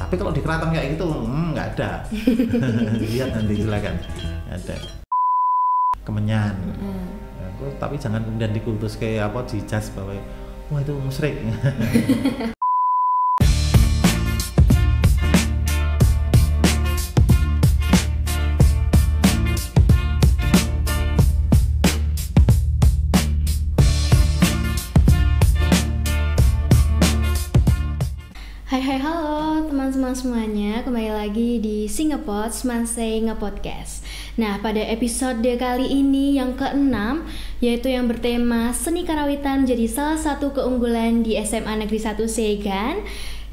Tapi kalau di keraton kayak gitu nggak ada. Lihat nanti silakan ada kemenyan. Tapi jangan kemudian dikultus kayak apa, dijudge bahwa wah itu musyrik. Hai halo teman-teman semuanya, kembali lagi di Singapod Semansei Ngepodcast. Nah, pada episode kali ini yang ke-6, yaitu yang bertema Seni Karawitan menjadi salah satu keunggulan di SMA Negeri 1 Segan,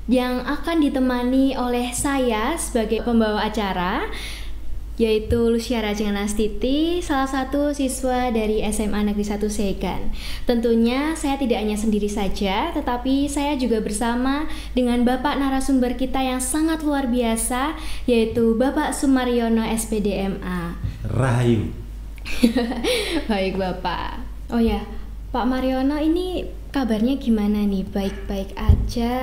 yang akan ditemani oleh saya sebagai pembawa acara, yaitu Lucia Rajenganastiti, salah satu siswa dari SMA Negeri 1 Segan. Tentunya saya tidak hanya sendiri saja, tetapi saya juga bersama dengan Bapak narasumber kita yang sangat luar biasa, yaitu Bapak Sumaryono SPDMA. Rahayu. Baik Bapak. Oh ya, Pak Maryono ini kabarnya gimana nih? Baik-baik aja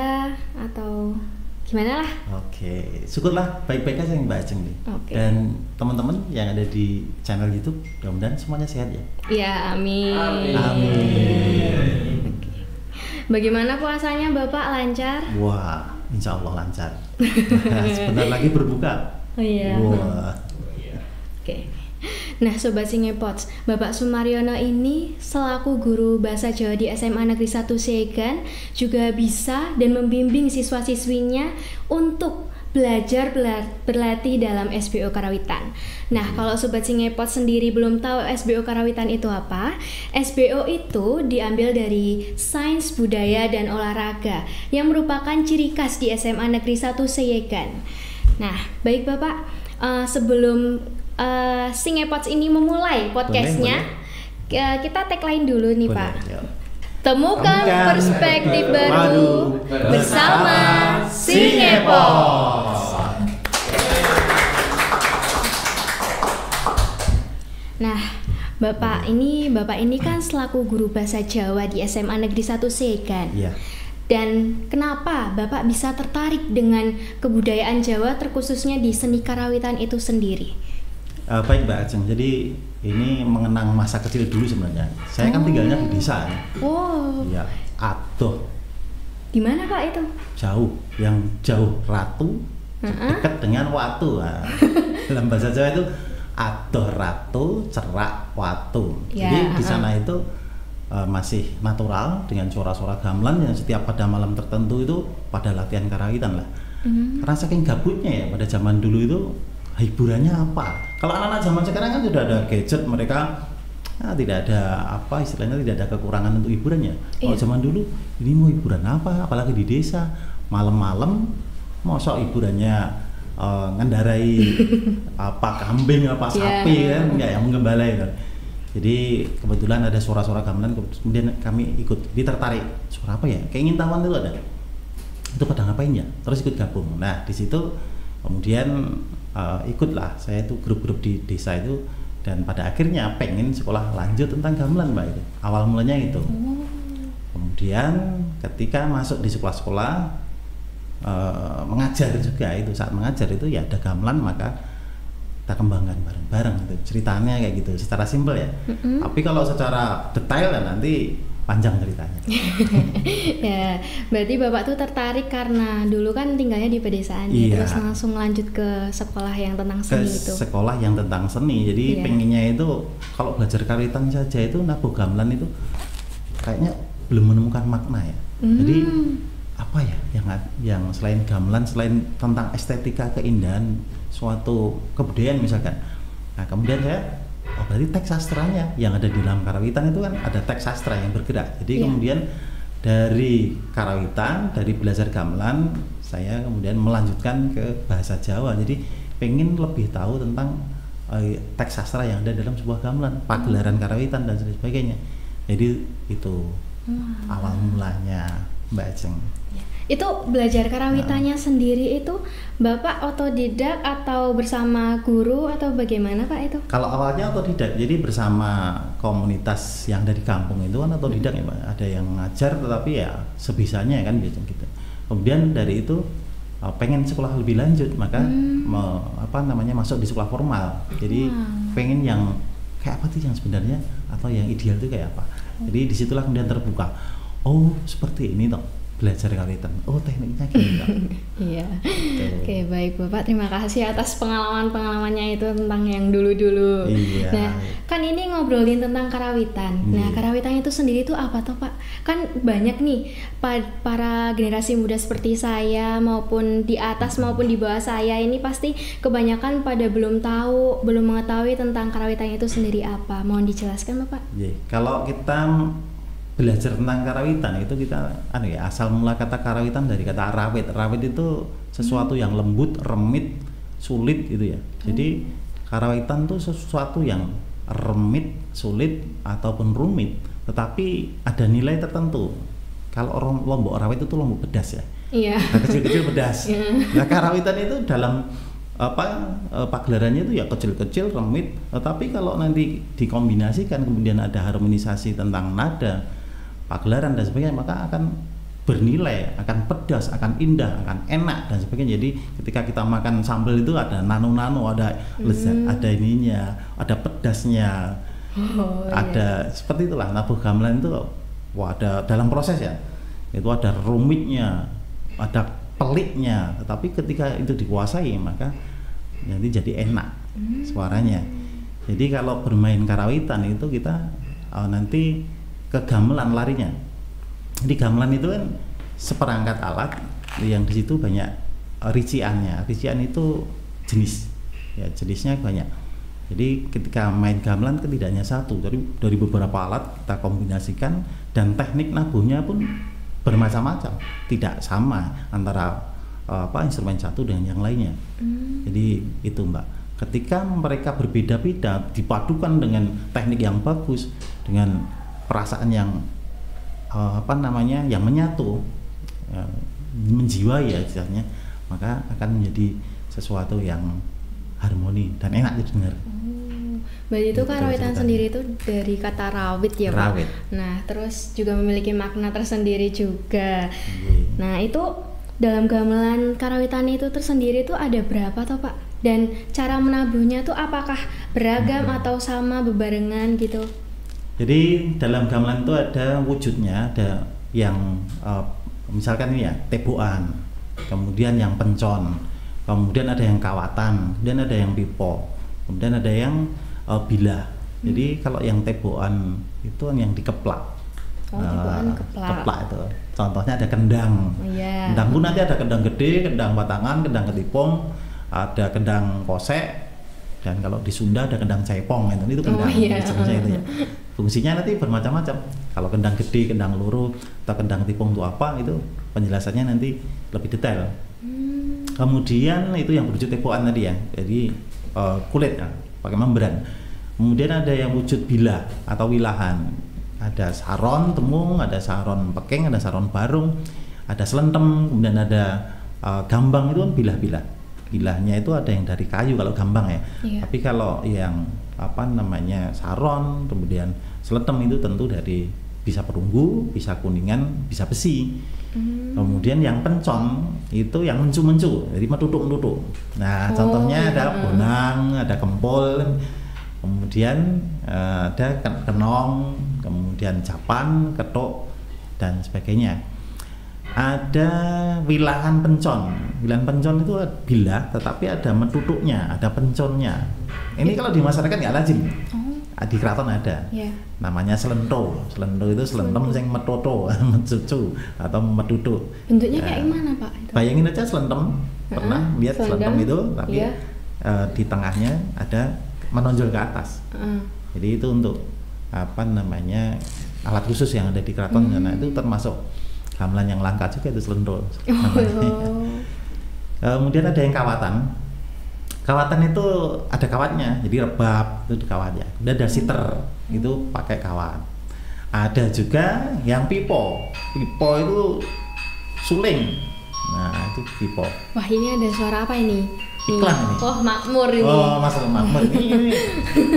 atau gimana lah? Oke, syukurlah baik-baik aja Mbak Ajeng nih. Oke. Dan teman-teman yang ada di channel YouTube, mudah-mudahan semuanya sehat ya. Ya, amin. Amin. Oke. Bagaimana puasanya Bapak, lancar? Wah, insya Allah lancar. Sebentar lagi berbuka. Oh iya. Wah. Oke. Nah, Sobat Singepods, Bapak Sumaryono ini selaku guru bahasa Jawa di SMA Negeri 1 Segan juga bisa dan membimbing siswa-siswinya untuk belajar berlatih dalam SBO Karawitan. Nah, kalau Sobat Singepods sendiri belum tahu SBO Karawitan itu apa, SBO itu diambil dari Sains Budaya dan Olahraga yang merupakan ciri khas di SMA Negeri 1 Segan. Nah, baik Bapak, sebelum Singepods ini memulai podcastnya, kita tagline dulu nih Boleh, Pak. ya. Temukan perspektif baru bersama Singepods. Nah, Bapak ini kan selaku guru bahasa Jawa di SMA Negeri 1 Segan. Iya. Dan kenapa Bapak bisa tertarik dengan kebudayaan Jawa, terkhususnya di seni karawitan itu sendiri? Baik Mbak Ajeng, jadi ini mengenang masa kecil dulu sebenarnya. Saya kan tinggalnya di desa. Wow. Ya, adoh. Di mana Pak itu? Jauh, yang jauh ratu dekat dengan watu. Nah, dalam bahasa Jawa itu adoh ratu, cerak watu. Ya, Jadi di sana itu masih natural dengan suara-suara gamelan yang setiap pada malam tertentu itu pada latihan karawitan lah. Karena saking gabutnya ya pada zaman dulu itu hiburannya apa? Kalau anak-anak zaman sekarang kan sudah ada gadget, mereka tidak ada apa istilahnya, tidak ada kekurangan untuk hiburannya. Kalau zaman dulu ini mau hiburan apa? Apalagi di desa malam-malam, mosok hiburannya ngendarai apa kambing apa sapi kan, nggak yang menggembala itu. Jadi kebetulan ada suara-suara gamelan, kemudian kami ikut, tertarik suara apa ya? Keingintahuan itu ada. Itu pada ngapain ya? Terus ikut gabung. Nah di situ kemudian ikutlah saya itu grup-grup di desa itu, dan pada akhirnya pengen sekolah lanjut tentang gamelan Mbak itu. Awal mulanya itu. Kemudian ketika masuk di sekolah-sekolah mengajar juga, itu saat mengajar itu ya ada gamelan, maka kita kembangkan bareng-bareng itu. Ceritanya kayak gitu secara simpel ya. Tapi kalau secara detail ya nanti panjang ceritanya. Ya, berarti Bapak tuh tertarik karena dulu kan tinggalnya di pedesaan, Iya. terus langsung lanjut ke sekolah yang tentang seni itu. Sekolah yang tentang seni. Jadi pengennya itu kalau belajar karawitan saja itu nabuh gamelan itu kayaknya belum menemukan makna ya. Jadi apa ya yang selain gamelan, selain tentang estetika keindahan suatu kebudayaan misalkan. Nah, kemudian saya berarti teks sastranya yang ada di dalam karawitan itu kan ada teks sastra yang bergerak. Jadi kemudian dari karawitan, dari belajar gamelan, saya kemudian melanjutkan ke bahasa Jawa. Jadi pengen lebih tahu tentang teks sastra yang ada dalam sebuah gamelan, pagelaran karawitan dan sebagainya. Jadi itu awal mulanya Mbak Ajeng. Itu belajar karawitannya sendiri itu Bapak otodidak atau bersama guru atau bagaimana Pak itu? Kalau awalnya otodidak, jadi bersama komunitas yang dari kampung itu kan otodidak ya Pak. Ada yang ngajar tetapi ya sebisanya kan biasanya gitu. Kemudian dari itu pengen sekolah lebih lanjut, maka masuk di sekolah formal. Jadi pengen yang kayak apa sih yang sebenarnya atau yang ideal itu kayak apa. Jadi disitulah kemudian terbuka. Oh seperti ini toh belajar karawitan. Oh tekniknya gini toh. Iya. Oke, baik Bapak, terima kasih atas pengalamannya itu tentang yang dulu-dulu. Iya. Nah, kan ini ngobrolin tentang karawitan. Nah, karawitan itu sendiri itu apa toh Pak? Kan banyak nih para generasi muda seperti saya maupun di atas maupun di bawah saya ini pasti kebanyakan pada belum mengetahui tentang karawitan itu sendiri apa. Mohon dijelaskan Bapak. Iya. Kalau kita belajar tentang karawitan itu kita asal mula kata karawitan dari kata rawit. Rawit itu sesuatu yang lembut, remit, sulit gitu ya. Jadi karawitan itu sesuatu yang remit, sulit ataupun rumit, tetapi ada nilai tertentu. Kalau lombok rawit itu lombok pedas ya. Iya. Kecil-kecil pedas. Nah, karawitan itu dalam pagelarannya itu ya kecil-kecil, remit, tetapi kalau nanti dikombinasikan kemudian ada harmonisasi tentang nada, pagelaran dan sebagainya, maka akan bernilai, akan pedas, akan indah, akan enak dan sebagainya. Jadi ketika kita makan sambal itu ada nano-nano, ada lezat, ada ininya, ada pedasnya, ada seperti itulah. Nabuh gamelan itu ada dalam proses ya, itu ada rumitnya, ada peliknya, tetapi ketika itu dikuasai maka nanti jadi enak suaranya. Jadi kalau bermain karawitan itu kita nanti ke gamelan larinya. Jadi gamelan itu kan seperangkat alat yang di situ banyak riciannya. Rician itu jenis, ya jenisnya banyak. Jadi ketika main gamelan kan tidak hanya satu, dari beberapa alat kita kombinasikan dan teknik nabuhnya pun bermacam-macam, tidak sama antara instrumen satu dengan yang lainnya. Jadi itu Mbak. Ketika mereka berbeda-beda dipadukan dengan teknik yang bagus, dengan perasaan yang yang menyatu, menjiwai ya istilahnya, maka akan menjadi sesuatu yang harmoni dan enak didengar. Berarti itu karawitan sendiri itu dari kata rawit ya Pak? Rawit. Nah terus juga memiliki makna tersendiri juga. Nah itu dalam gamelan karawitan itu tersendiri itu ada berapa toh Pak? Dan cara menabuhnya tuh apakah beragam atau sama bebarengan gitu? Jadi dalam gamelan itu ada wujudnya, ada yang misalkan ini ya teboan, kemudian yang pencon, kemudian ada yang kawatan, kemudian ada yang pipo, kemudian ada yang bilah. Jadi kalau yang teboan itu yang dikeplak. Keplak itu. Contohnya ada kendang. Kendang pun nanti ada kendang gede, kendang batangan, kendang ketipung, ada kendang kosek, dan kalau di Sunda ada kendang cepong itu kendang. Itu ya. Fungsinya nanti bermacam-macam. Kalau kendang gede, kendang loro, atau kendang tipung itu apa, itu penjelasannya nanti lebih detail. Kemudian itu yang berwujud tepoan tadi ya, jadi kulit ya, pakai membran. Kemudian ada yang wujud bilah atau wilahan. Ada saron temung, ada saron pekeng, ada saron barung, ada selentem, kemudian ada gambang, itu kan bilah-bilah. Bilahnya itu ada yang dari kayu kalau gambang ya. Tapi kalau yang saron, kemudian seletem itu tentu dari bisa perunggu, bisa kuningan, bisa besi. Kemudian yang pencon itu yang mencu-mencu, jadi metutuk-metutuk. Nah, contohnya ada bonang, ada kempul, kemudian ada kenong, kemudian japan, ketuk dan sebagainya. Ada wilahan pencon. Wilahan pencon itu bilah, tetapi ada metutuknya, ada penconnya. Ini kalau di masyarakat nggak lazim. Di keraton ada. Namanya selento. Selento itu selentem sing metoto, mencucu atau metutuk. Bentuknya kayak gimana Pak? Itu? Bayangin aja selentem. Pernah lihat selentem itu, tapi di tengahnya ada menonjol ke atas. Jadi itu untuk alat khusus yang ada di keraton. Karena itu termasuk gamelan yang langka juga itu selendro. Kemudian ada yang kawatan. Kawatan itu ada kawatnya, jadi rebab itu di kawat ya. Kemudian ada siter, itu pakai kawat. Ada juga yang pipo. Pipo itu suling. Nah, itu pipo. Wah, ini ada suara apa ini? Iklan ini. Oh, makmur ini. Oh, Mas Makmur.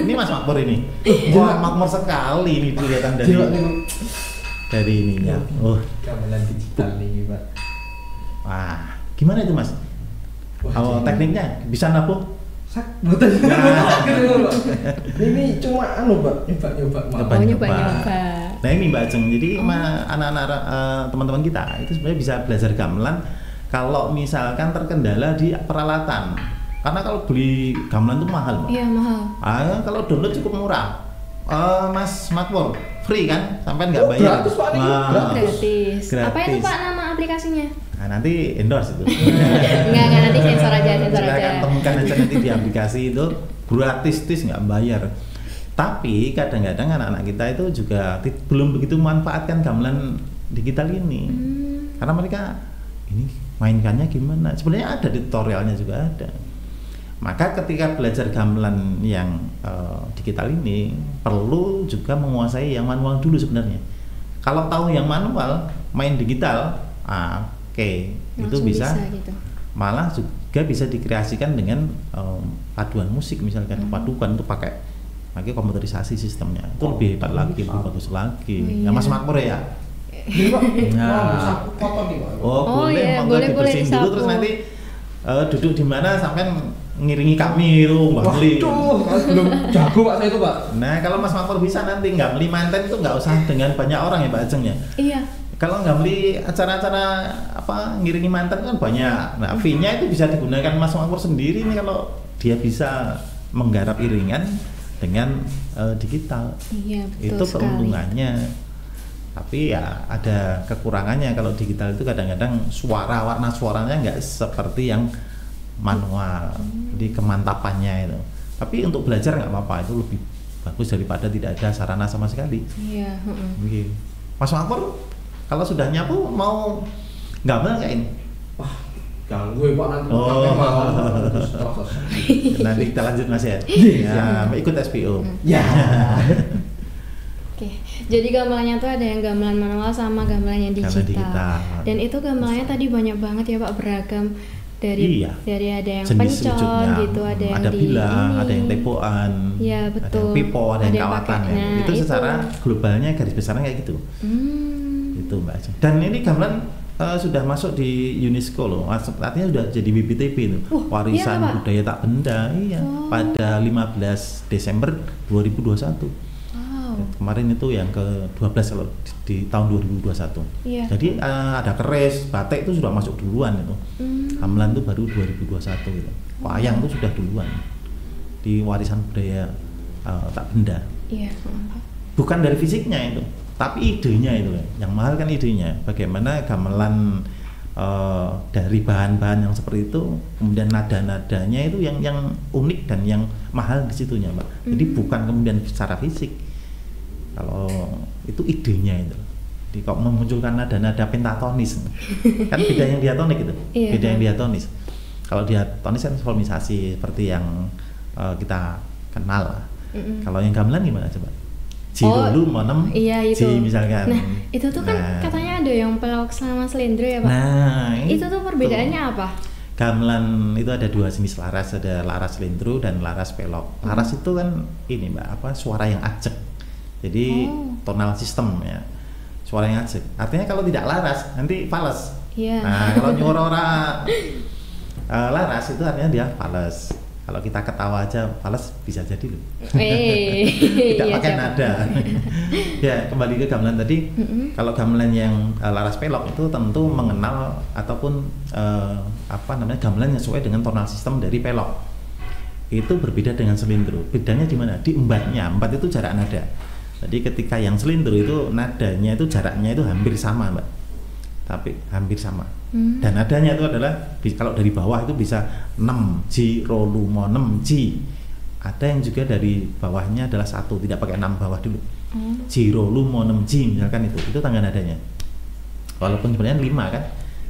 Ini Mas Makmur ini. Wah, makmur sekali ini kelihatan dari ininya. Oh, gamelan digital ini, Pak. Wah, Gimana itu Mas? Kalau tekniknya bisa nabuh? Betul. Ini cuma nyoba. Nah ini Mbak Ajeng, jadi anak-anak teman-teman kita itu sebenarnya bisa belajar gamelan kalau misalkan terkendala di peralatan. Karena kalau beli gamelan itu mahal Mbak. Iya mahal. Kalau download cukup murah. Mas Makmur, free kan? Sampai nggak bayar. Gratis Pak, gratis. Apa itu Pak nama aplikasinya? Nah, nanti endorse itu. Enggak, nanti sensor aja. Silakan temukan aja nanti di aplikasi itu gratis, nggak bayar. Tapi kadang-kadang anak-anak kita itu juga belum begitu memanfaatkan gamelan digital ini. Karena mereka ini mainkannya gimana? Sebenarnya ada di tutorialnya juga ada. Maka ketika belajar gamelan yang digital ini perlu juga menguasai yang manual dulu sebenarnya. Kalau tahu yang manual, main digital, itu bisa gitu. Malah juga bisa dikreasikan dengan paduan musik misalkan, padukan itu pakai komputerisasi sistemnya. Itu lebih hebat lagi, lebih bagus lagi. Ya Mas Makmur ya. Boleh dibersihin dulu terus nanti duduk di mana sampai ngiringi kami itu Mbak Meli. Belum jago Pak saya itu Pak. Nah kalau Mas Makmur bisa nanti nggak beli manten itu nggak usah dengan banyak orang ya Mbak Ajeng ya. Iya. Kalau nggak beli acara-acara ngiringi manten kan banyak. Nah fee-nya itu bisa digunakan Mas Makmur sendiri nih kalau dia bisa menggarap iringan dengan digital. Iya betul. Itu keuntungannya. Tapi ya ada kekurangannya kalau digital itu kadang-kadang warna suaranya nggak seperti yang manual, jadi kemantapannya itu. Tapi untuk belajar nggak apa-apa, itu lebih bagus daripada tidak ada sarana sama sekali. Iya. Mas Makmur, kalau sudah nyapu mau gambar nggak ini? Wah, ganggu Pak nanti. Nanti kita lanjut Mas ya. Ya, ikut SPO. Ya. Oke, jadi gamelannya tuh ada yang gamelan manual sama gamelan yang digital. Dan itu gamelannya tadi banyak banget ya Pak, beragam. Dari ada yang jenis pencon gitu, ada yang bilah, ada yang tepoan, ya, betul. ada yang pipo, ada yang kawatan ya. Itu secara globalnya garis besarnya kayak gitu. Itu Mbak Ajeng. Dan ini gamelan sudah masuk di UNESCO loh, artinya sudah jadi WPTP itu, warisan budaya tak benda. Pada 15 Desember 2021. Kemarin itu yang ke-12 kalau di tahun 2021. Jadi ada keris, batik itu sudah masuk duluan itu. Gamelan itu baru 2021 gitu. Wayang itu sudah duluan di warisan budaya tak benda. Bukan dari fisiknya itu, tapi idenya itu yang mahal kan idenya. Bagaimana gamelan dari bahan-bahan yang seperti itu, kemudian nada-nadanya itu yang unik dan yang mahal di situnya, Mbak. Jadi bukan kemudian secara fisik. Kalau itu idenya itu, jadi kok memunculkan nada-nada pentatonis, kan beda yang diatonik itu, beda yang diatonis. Kalau diatonis kan solmisasi seperti yang kita kenal. Kalau yang gamelan gimana coba? Ji dulu monem, itu. Ji misalkan. Nah itu tuh kan katanya ada yang pelawak sama selendro ya Pak. Nah itu tuh perbedaannya apa? Gamelan itu ada dua jenis laras, ada laras selendro dan laras pelok. Laras itu kan ini Mbak, suara yang ajeg. Jadi tonal system ya, suara yang ajeg. Artinya kalau tidak laras nanti fales. Nah kalau nyuara laras itu artinya dia fales. Kalau kita ketawa aja fales bisa jadi loh. Tidak pakai nada. Ya kembali ke gamelan tadi. Kalau gamelan yang laras pelok itu tentu mengenal ataupun gamelan yang sesuai dengan tonal system dari pelok. Itu berbeda dengan selindro. Bedanya di mana? Di embatnya. Embat itu jarak nada. Jadi ketika yang selindro itu nadanya itu jaraknya itu hampir sama Mbak, tapi hampir sama. Dan nadanya itu adalah kalau dari bawah itu bisa 6 Ji rolu mo 6 Ji. Ada yang juga dari bawahnya adalah 1, tidak pakai 6 bawah dulu. Ji rolu mo 6 Ji misalkan itu tangga nadanya. Walaupun sebenarnya 5 kan,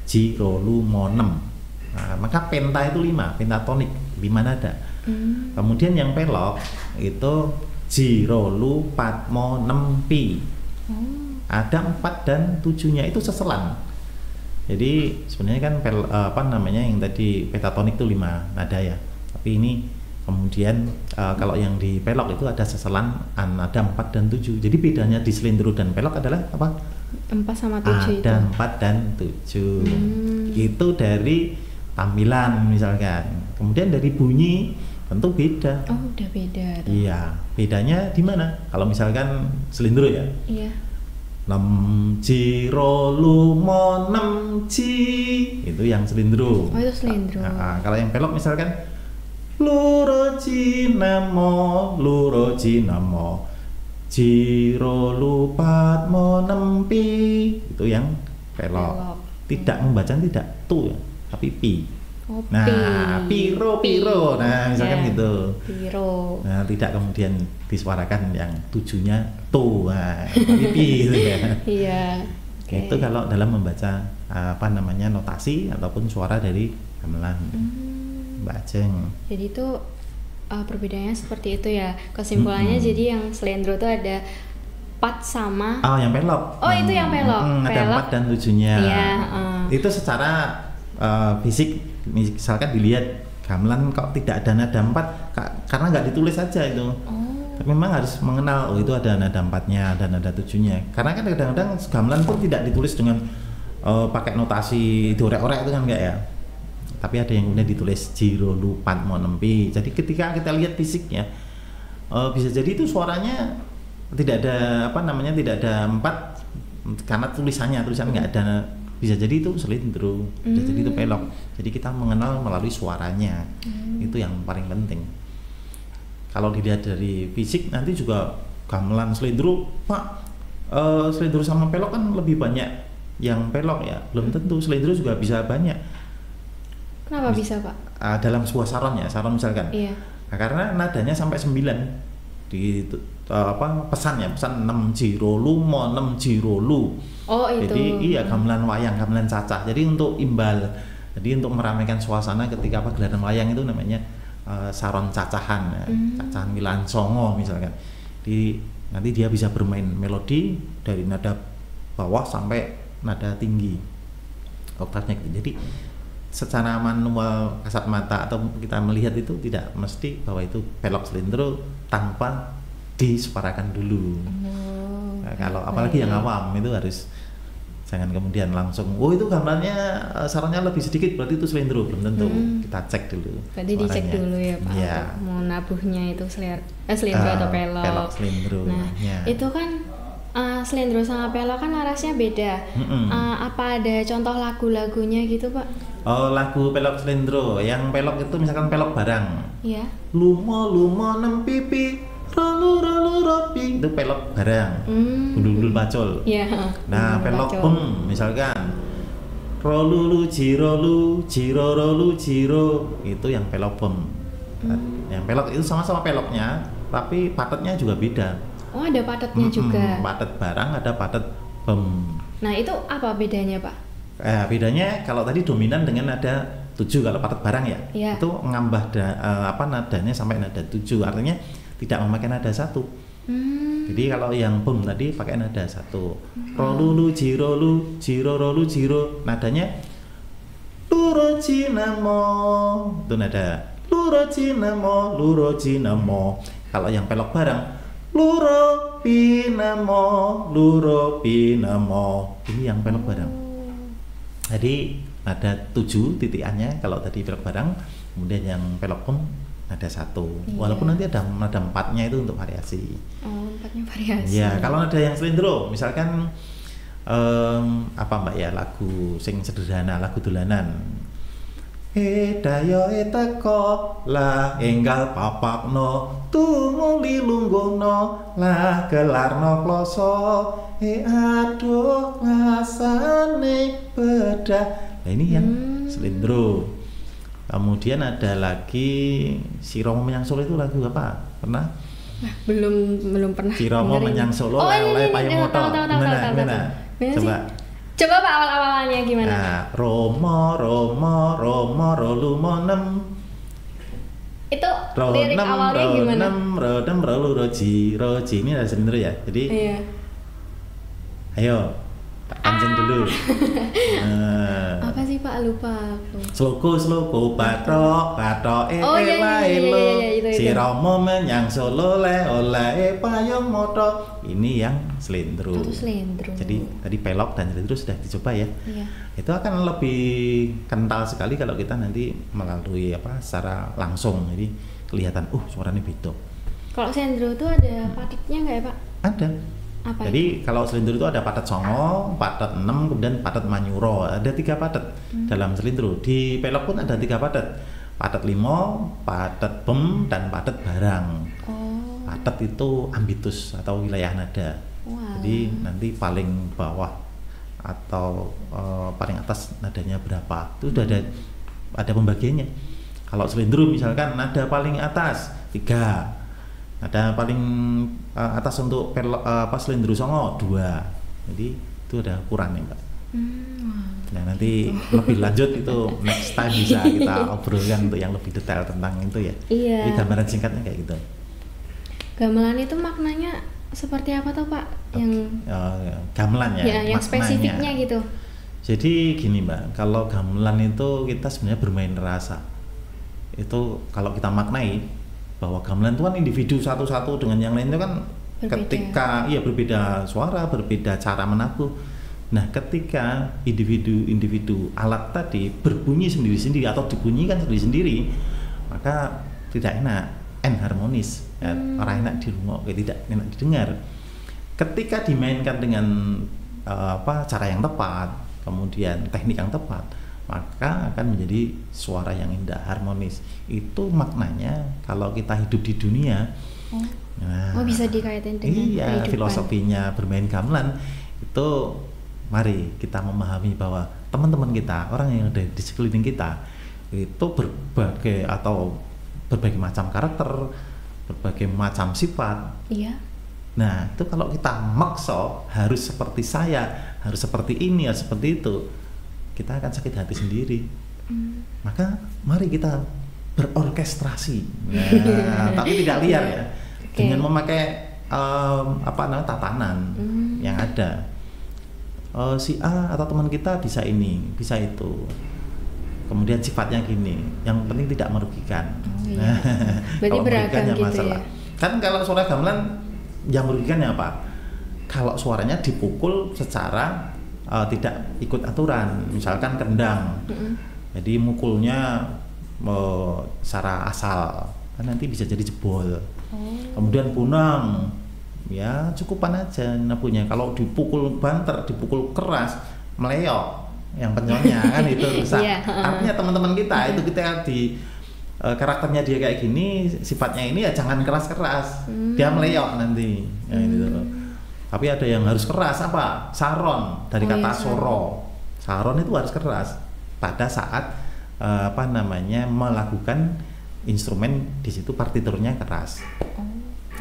Ji rolu mo 6. Nah, maka penta itu 5, pentatonik 5 nada. Kemudian yang pelok itu Ji rolu pat mo 6 pi. Ada 4 dan 7-nya itu seselan. Jadi sebenarnya kan yang tadi pentatonik itu 5 nada ya. Tapi ini kemudian kalau yang di pelok itu ada seselan ada 4 dan 7. Jadi bedanya di selindro dan pelok adalah apa? 4 sama 7 ada 4 dan 7. Itu dari tampilan misalkan. Kemudian dari bunyi tentu beda. Oh, udah beda tuh. Iya, bedanya di mana? Kalau misalkan selindro ya. Iya. 6 ji rolu mo 6 ji, itu yang selindro. Oh, itu selindro. Kalau yang pelok misalkan luro ji namo jiro lupat mo nempi, itu yang pelok. Tidak membaca tidak tu ya, tapi pi. Oh, Nah, piro. Nah, misalkan gitu. Piro. Nah, tidak kemudian disuarakan yang tujuhnya tu, nah, tapi pi gitu ya. Iya. Itu kalau dalam membaca notasi ataupun suara dari gamelan. Mbak Ajeng. Jadi itu perbedaannya seperti itu ya. Kesimpulannya jadi yang selendro itu ada pat sama. Oh, yang pelok. Oh, itu yang pelok. Ada 4 dan 7-nya. Iya. Itu secara fisik, misalkan dilihat gamelan kok tidak ada nada 4 karena nggak ditulis saja itu. Tapi memang harus mengenal, oh itu ada nada 4-nya, ada nada 7-nya. Karena kan kadang-kadang gamelan pun tidak ditulis dengan pakai notasi diorek-orek itu kan enggak ya. Tapi ada yang kemudian ditulis jiro lupat mo nempi. Jadi ketika kita lihat fisiknya, bisa jadi itu suaranya tidak ada tidak ada 4 karena tulisan nggak ada. Bisa jadi itu selindro, bisa jadi itu pelok. Jadi kita mengenal melalui suaranya, itu yang paling penting. Kalau dilihat dari fisik nanti juga gamelan selindro, Pak, selindro sama pelok kan lebih banyak yang pelok ya, belum tentu selindro juga bisa banyak. Kenapa bisa, Pak? Dalam sebuah saron misalkan. Iya. Nah, karena nadanya sampai 9 di pesan 6 jirolu mo 6 jirolu. Oh, itu. Jadi iya gamelan wayang, gamelan cacah. Jadi untuk imbal. Jadi untuk meramaikan suasana ketika pagelaran wayang itu namanya saron cacahan, cacahan Wilan Songo misalkan. Nanti dia bisa bermain melodi dari nada bawah sampai nada tinggi. Oktavnya gitu. Jadi secara manual kasat mata atau kita melihat itu tidak mesti bahwa itu pelok selindro tanpa disuarakan dulu. Nah, kalau apalagi yang awam itu harus jangan kemudian langsung, oh itu gamelannya sarannya lebih sedikit berarti itu selindro, belum tentu. Kita cek dulu. Berarti dicek dulu ya Pak. Ya. Mau nabuhnya itu selindro atau pelok. Pelok selindro. Nah, itu kan selindro sama pelok kan larasnya beda. Apa ada contoh lagu-lagunya gitu Pak? Oh, lagu pelok selindro. Yang pelok itu misalkan pelok barang. Iya. Lumo nem pipi, rolu ropi, itu pelok barang. Gundul pacul. Iya. Nah, pelok pem misalkan rolu jiro rolu jiro, itu yang pelok pem. Yang pelok itu sama-sama peloknya, tapi patetnya juga beda. Oh, ada patetnya juga. Patet barang, ada patet pem. Nah, itu apa bedanya Pak? Bedanya kalau tadi dominan dengan nada 7 kalau patet barang ya, yeah. itu ngambah nadanya sampai nada 7, artinya tidak memakai nada 1. Jadi kalau yang bom tadi pakai nada 1. Rolulu jiro rolu jiro, nadanya luro jinamo, itu nada luro jinamo. Kalau yang pelok barang luro pinamo, ini yang pelok barang. Jadi ada 7 titikannya kalau tadi pelok barang, kemudian yang pelok pem ada 1. Iya. Walaupun nanti ada nada 4-nya itu untuk variasi. Oh, 4-nya variasi. Ya, kalau nada yang selindro, misalkan apa Mbak ya, lagu sing sederhana, lagu dolanan. Dayo teko lah enggal papakno tumuli lungguhno lah gelarno kloso aduh rasane bedah. Nah, ini yang selindro. Kemudian ada lagi Si Romo Menyang Solo, itu lagu apa? Pernah? Nah, belum pernah. Si Romo Menyang Solo oleh Payemoto. Gimana? Coba Pak awal-awalnya gimana? Nah, Romo rolu monem. Itu lirik awalnya gimana? Rodem rolu roji ini ada selindro ya. Jadi ayo tak Pancing dulu. Apa sih Pak, lupa aku. Slogo bathok iya, itu. si Romo menyang Solo oleh payung moto. Ini yang slendro. Itu slendro. Jadi tadi pelok dan slendro sudah dicoba ya. Iya. Itu akan lebih kental sekali kalau kita nanti melalui secara langsung. Jadi kelihatan suaranya beda. Kalau slendro itu ada patitnya nggak ya Pak? Ada. Apa Jadi kalau slendro itu ada patet songo, patet 6, kemudian patet manyuro. Ada 3 patet dalam slendro. Di pelok pun ada 3 patet. Patet 5, patet bem, dan patet barang. Patet itu ambitus atau wilayah nada. Jadi nanti paling bawah atau paling atas nadanya berapa. Itu sudah ada pembagiannya. Kalau slendro misalkan nada paling atas 3. Ada paling atas untuk slendro songo 2. Jadi itu ada ukurannya Mbak. Nah nanti lebih lanjut itu next time bisa kita obrolkan untuk yang lebih detail tentang itu ya. Iya. Jadi gambaran singkatnya kayak gitu. Gamelan itu maknanya seperti apa tuh Pak? Yang gamelan ya yang spesifiknya gitu. Jadi gini Mbak, kalau gamelan itu kita sebenarnya bermain rasa. Itu kalau kita maknai bahwa gamelan itu kan individu satu-satu dengan yang lain itu kan ketika berbeda suara, berbeda cara menabuh. Nah, ketika individu alat tadi berbunyi sendiri-sendiri atau dibunyikan sendiri-sendiri, maka tidak enak, harmonis, orang enak dirungok, tidak enak didengar. Ketika dimainkan dengan cara yang tepat, kemudian teknik yang tepat, maka akan menjadi suara yang indah, harmonis. Itu maknanya kalau kita hidup di dunia. Bisa dikaitin dengan kehidupan. Filosofinya bermain gamelan itu, mari kita memahami bahwa teman-teman kita, orang yang ada di sekeliling kita itu berbagai macam karakter, berbagai macam sifat. Iya. Nah, itu kalau kita maksa harus seperti saya, harus seperti ini, harus seperti itu, kita akan sakit hati sendiri. Maka mari kita berorkestrasi, tapi tidak liar ya, dengan memakai tatanan yang ada. Si A atau teman kita bisa ini, bisa itu. Kemudian sifatnya gini, yang penting tidak merugikan. Berarti beragam gitu masalah. ya. Kan kalau suara gamelan yang merugikannya apa? Kalau suaranya dipukul secara tidak ikut aturan, misalkan kendang, jadi mukulnya secara asal, kan nanti bisa jadi jebol. Kemudian punang, ya cukupan aja nabuhnya. Kalau dipukul banter, dipukul keras, meleok, yang penyonnya kan itu rusak. Artinya teman-teman kita itu kita di karakternya dia kayak gini, sifatnya ini ya jangan keras-keras, dia meleok nanti. Ya, gitu. Tapi ada yang harus keras, saron, dari kata soro. Saron itu harus keras pada saat melakukan instrumen, di situ partiturnya keras.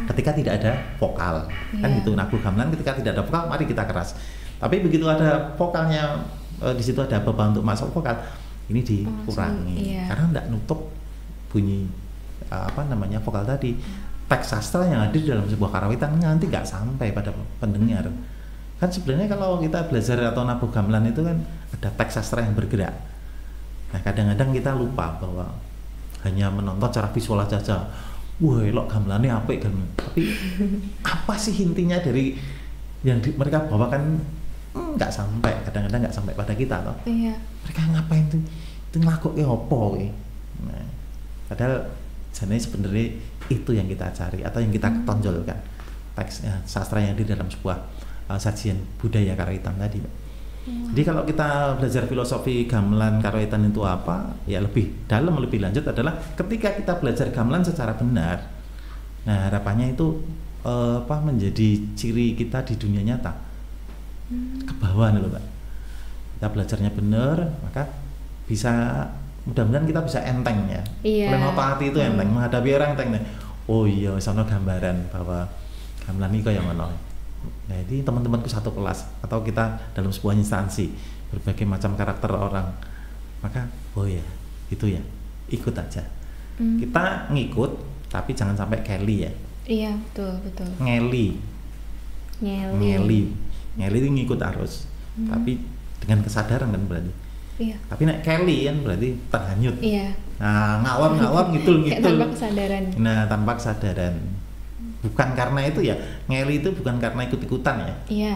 Ketika tidak ada vokal, kan gitu. Nabuh gamelan ketika tidak ada vokal, mari kita keras. Tapi begitu ada vokalnya, di situ ada beban untuk masuk vokal, ini dikurangi karena tidak nutup bunyi vokal tadi. Teks sastra yang ada di dalam sebuah karawitan nanti nggak sampai pada pendengar. Kan sebenarnya kalau kita belajar atau nabuh gamelan itu kan ada teks sastra yang bergerak. Nah kadang-kadang kita lupa bahwa hanya menonton secara visual saja. Wah, elok gamelannya apik kan. Tapi apa sih intinya dari yang mereka bawakan? Nggak sampai, kadang-kadang nggak sampai pada kita toh. Iya. Mereka ngapain tuh? Itu ngelakuin apa? Nah, padahal sebenarnya itu yang kita cari atau yang kita tonjolkan, teks sastra yang di dalam sebuah sajian budaya karawitan tadi. Jadi kalau kita belajar filosofi gamelan karawitan itu apa, ya lebih dalam, lebih lanjut adalah ketika kita belajar gamelan secara benar. Nah harapannya itu menjadi ciri kita di dunia nyata, ke bawah nih loh Pak. Kita belajarnya benar, maka bisa, mudah-mudahan kita bisa enteng ya. Lenopati itu enteng, menghadapi orang enteng nih. Oh iya, sono gambaran bahwa gamelan ini kaya ngono. Nah, jadi teman-temanku satu kelas atau kita dalam sebuah instansi berbagai macam karakter orang, maka oh ya itu ya ikut aja. Kita ngikut tapi jangan sampai keli ya. Iya betul. Ngeli itu ngikut arus. tapi dengan kesadaran kan berarti. Iya. Tapi nek Kelly kan berarti terhanyut. Iya. Nah, ngawam ngidul. Tanpa kesadaran. Nah, tanpa kesadaran. Bukan karena itu ya, ngeli itu bukan karena ikut-ikutan ya. Iya.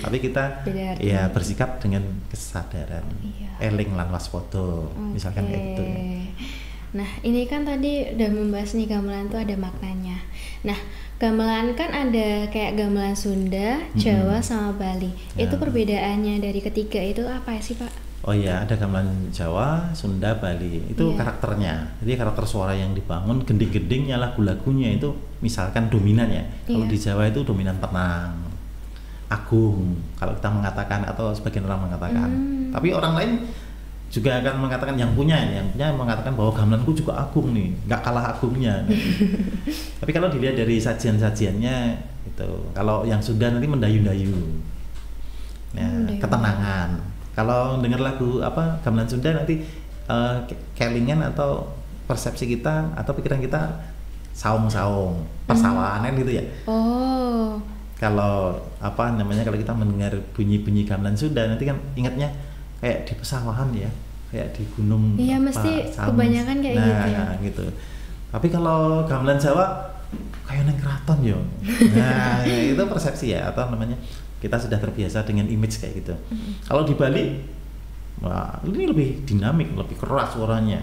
Tapi kita ya bersikap dengan kesadaran. Iya. Eling lan waspada. Misalkan kayak gitu ya. Nah, ini kan tadi udah membahas nih gamelan tuh ada maknanya. Nah, gamelan kan ada kayak gamelan Sunda, Jawa sama Bali. Ya. Itu perbedaannya dari ketiga itu apa sih, Pak? Oh iya, ada gamelan Jawa, Sunda, Bali. Itu karakternya. Jadi karakter suara yang dibangun, gending-gendingnya, lagu-lagunya itu misalkan dominan ya. Kalau di Jawa itu dominan tenang, agung. Kalau kita mengatakan atau sebagian orang mengatakan. Tapi orang lain juga akan mengatakan yang punya mengatakan bahwa gamelanku juga agung nih, nggak kalah agungnya. Tapi kalau dilihat dari sajian-sajiannya itu, kalau yang Sunda nanti mendayu-dayu, ya, ketenangan. Kalau dengar lagu gamelan Sunda nanti kelingan atau persepsi kita atau pikiran kita saung-saung, persawahan gitu ya. Oh. Kalau kalau kita mendengar bunyi-bunyi gamelan Sunda nanti kan ingatnya kayak di pesawahan ya, kayak di gunung. Iya, mesti kebanyakan kayak gitu ya. Gitu. Tapi kalau gamelan Jawa kayak neng keraton yo. Nah, itu persepsi ya atau namanya kita sudah terbiasa dengan image kayak gitu. Kalau di Bali, wah ini lebih dinamik, lebih keras suaranya.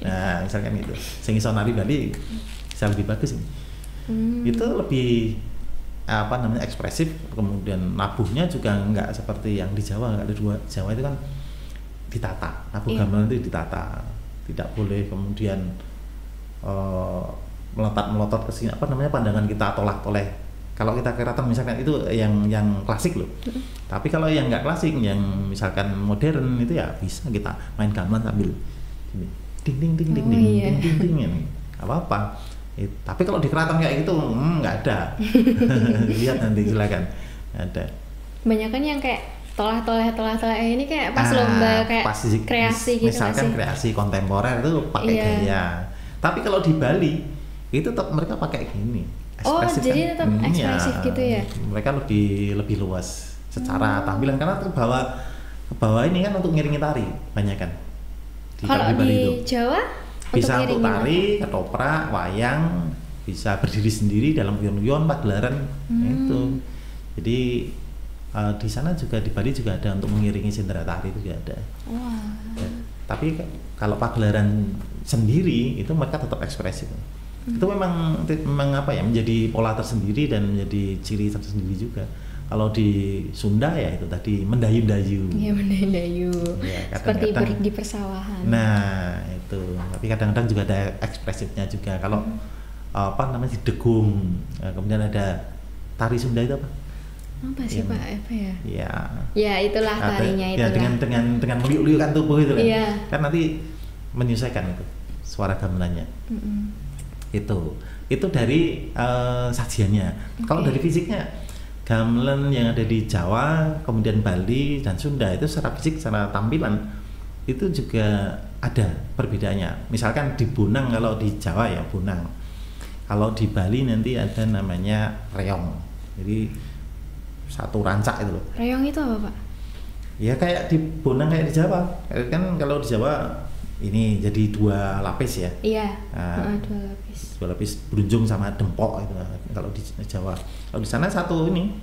Nah, misalkan gitu. Sing iso nari Bali bisa lebih bagus ini. Itu lebih ekspresif, kemudian nabuhnya juga enggak seperti yang di Jawa. Ada dua Jawa itu kan ditata, nabuh gamelan itu ditata, tidak boleh kemudian melotot ke sini pandangan kita tolak-toleh. Kalau kita keraton misalkan itu yang klasik loh. Tapi kalau yang nggak klasik, yang misalkan modern itu ya bisa kita main gamelan sambil gini, ding ding ding ding ding ding ding ding ini apa. Tapi kalau di keraton kayak gitu nggak ada. Lihat nanti silakan ada. Kebanyakan yang kayak tolah-toleh ini kayak pas lomba kayak kreasi gitu. Misalkan kreasi kontemporer itu pakai gaya. Tapi kalau di Bali itu tetap mereka pakai gini. Ekspresif jadi tetap ekspresif gitu ya. Mereka lebih luas secara tampilan karena ke bawah ini kan untuk ngiringi tari banyak kan. Kalau di Jawa bisa untuk tari, ketoprak, wayang, bisa berdiri sendiri dalam guyon-guyon, pagelaran itu. Jadi di sana juga di Bali juga ada untuk mengiringi sendera tari itu juga ada. Ya, tapi kalau pagelaran sendiri itu mereka tetap ekspresif. Itu memang menjadi pola tersendiri dan menjadi ciri tersendiri juga. Kalau di Sunda ya itu tadi mendayu-dayu. Iya, mendayu-dayu. Ya, seperti di persawahan. Nah, itu. Tapi kadang-kadang juga ada ekspresifnya juga. Kalau di degung. Kemudian ada tari Sunda itu apa? Apa sih Pak? Apa ya? Iya. Ya, itulah tarinya itu. Ya, dengan meliuk-liukan tubuh itu kan. Iya. Kan nanti menyesuaikan itu suara gamelannya. Itu dari sajiannya. Kalau dari fisiknya, gamelan yang ada di Jawa, kemudian Bali dan Sunda itu secara fisik, secara tampilan itu juga ada perbedaannya. Misalkan di Bonang, kalau di Jawa ya Bonang. Kalau di Bali nanti ada namanya reong. Jadi satu rancak itu loh. Reong itu apa Pak? Ya kayak di Bonang kayak di Jawa. Kan kalau di Jawa ini jadi 2 lapis ya. Iya. 2 lapis. 2 lapis berunjung sama dempok itu kalau di Jawa. Kalau di sana satu ini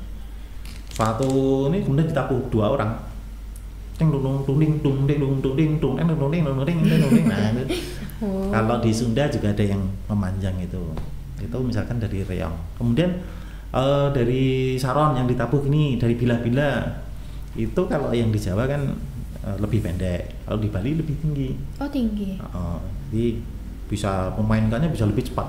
kemudian ditabuh 2 orang. Ting dung dung ding dung ding dung dung ding dung dung ding dung ding dung ding. Nah, itu. Kalau di Sunda juga ada yang memanjang itu. Itu misalkan dari reong. Kemudian dari saron yang ditabuh ini dari bila-bila. Itu kalau yang di Jawa kan lebih pendek, kalau di Bali lebih tinggi. Oh, tinggi. Jadi bisa memainkannya bisa lebih cepat.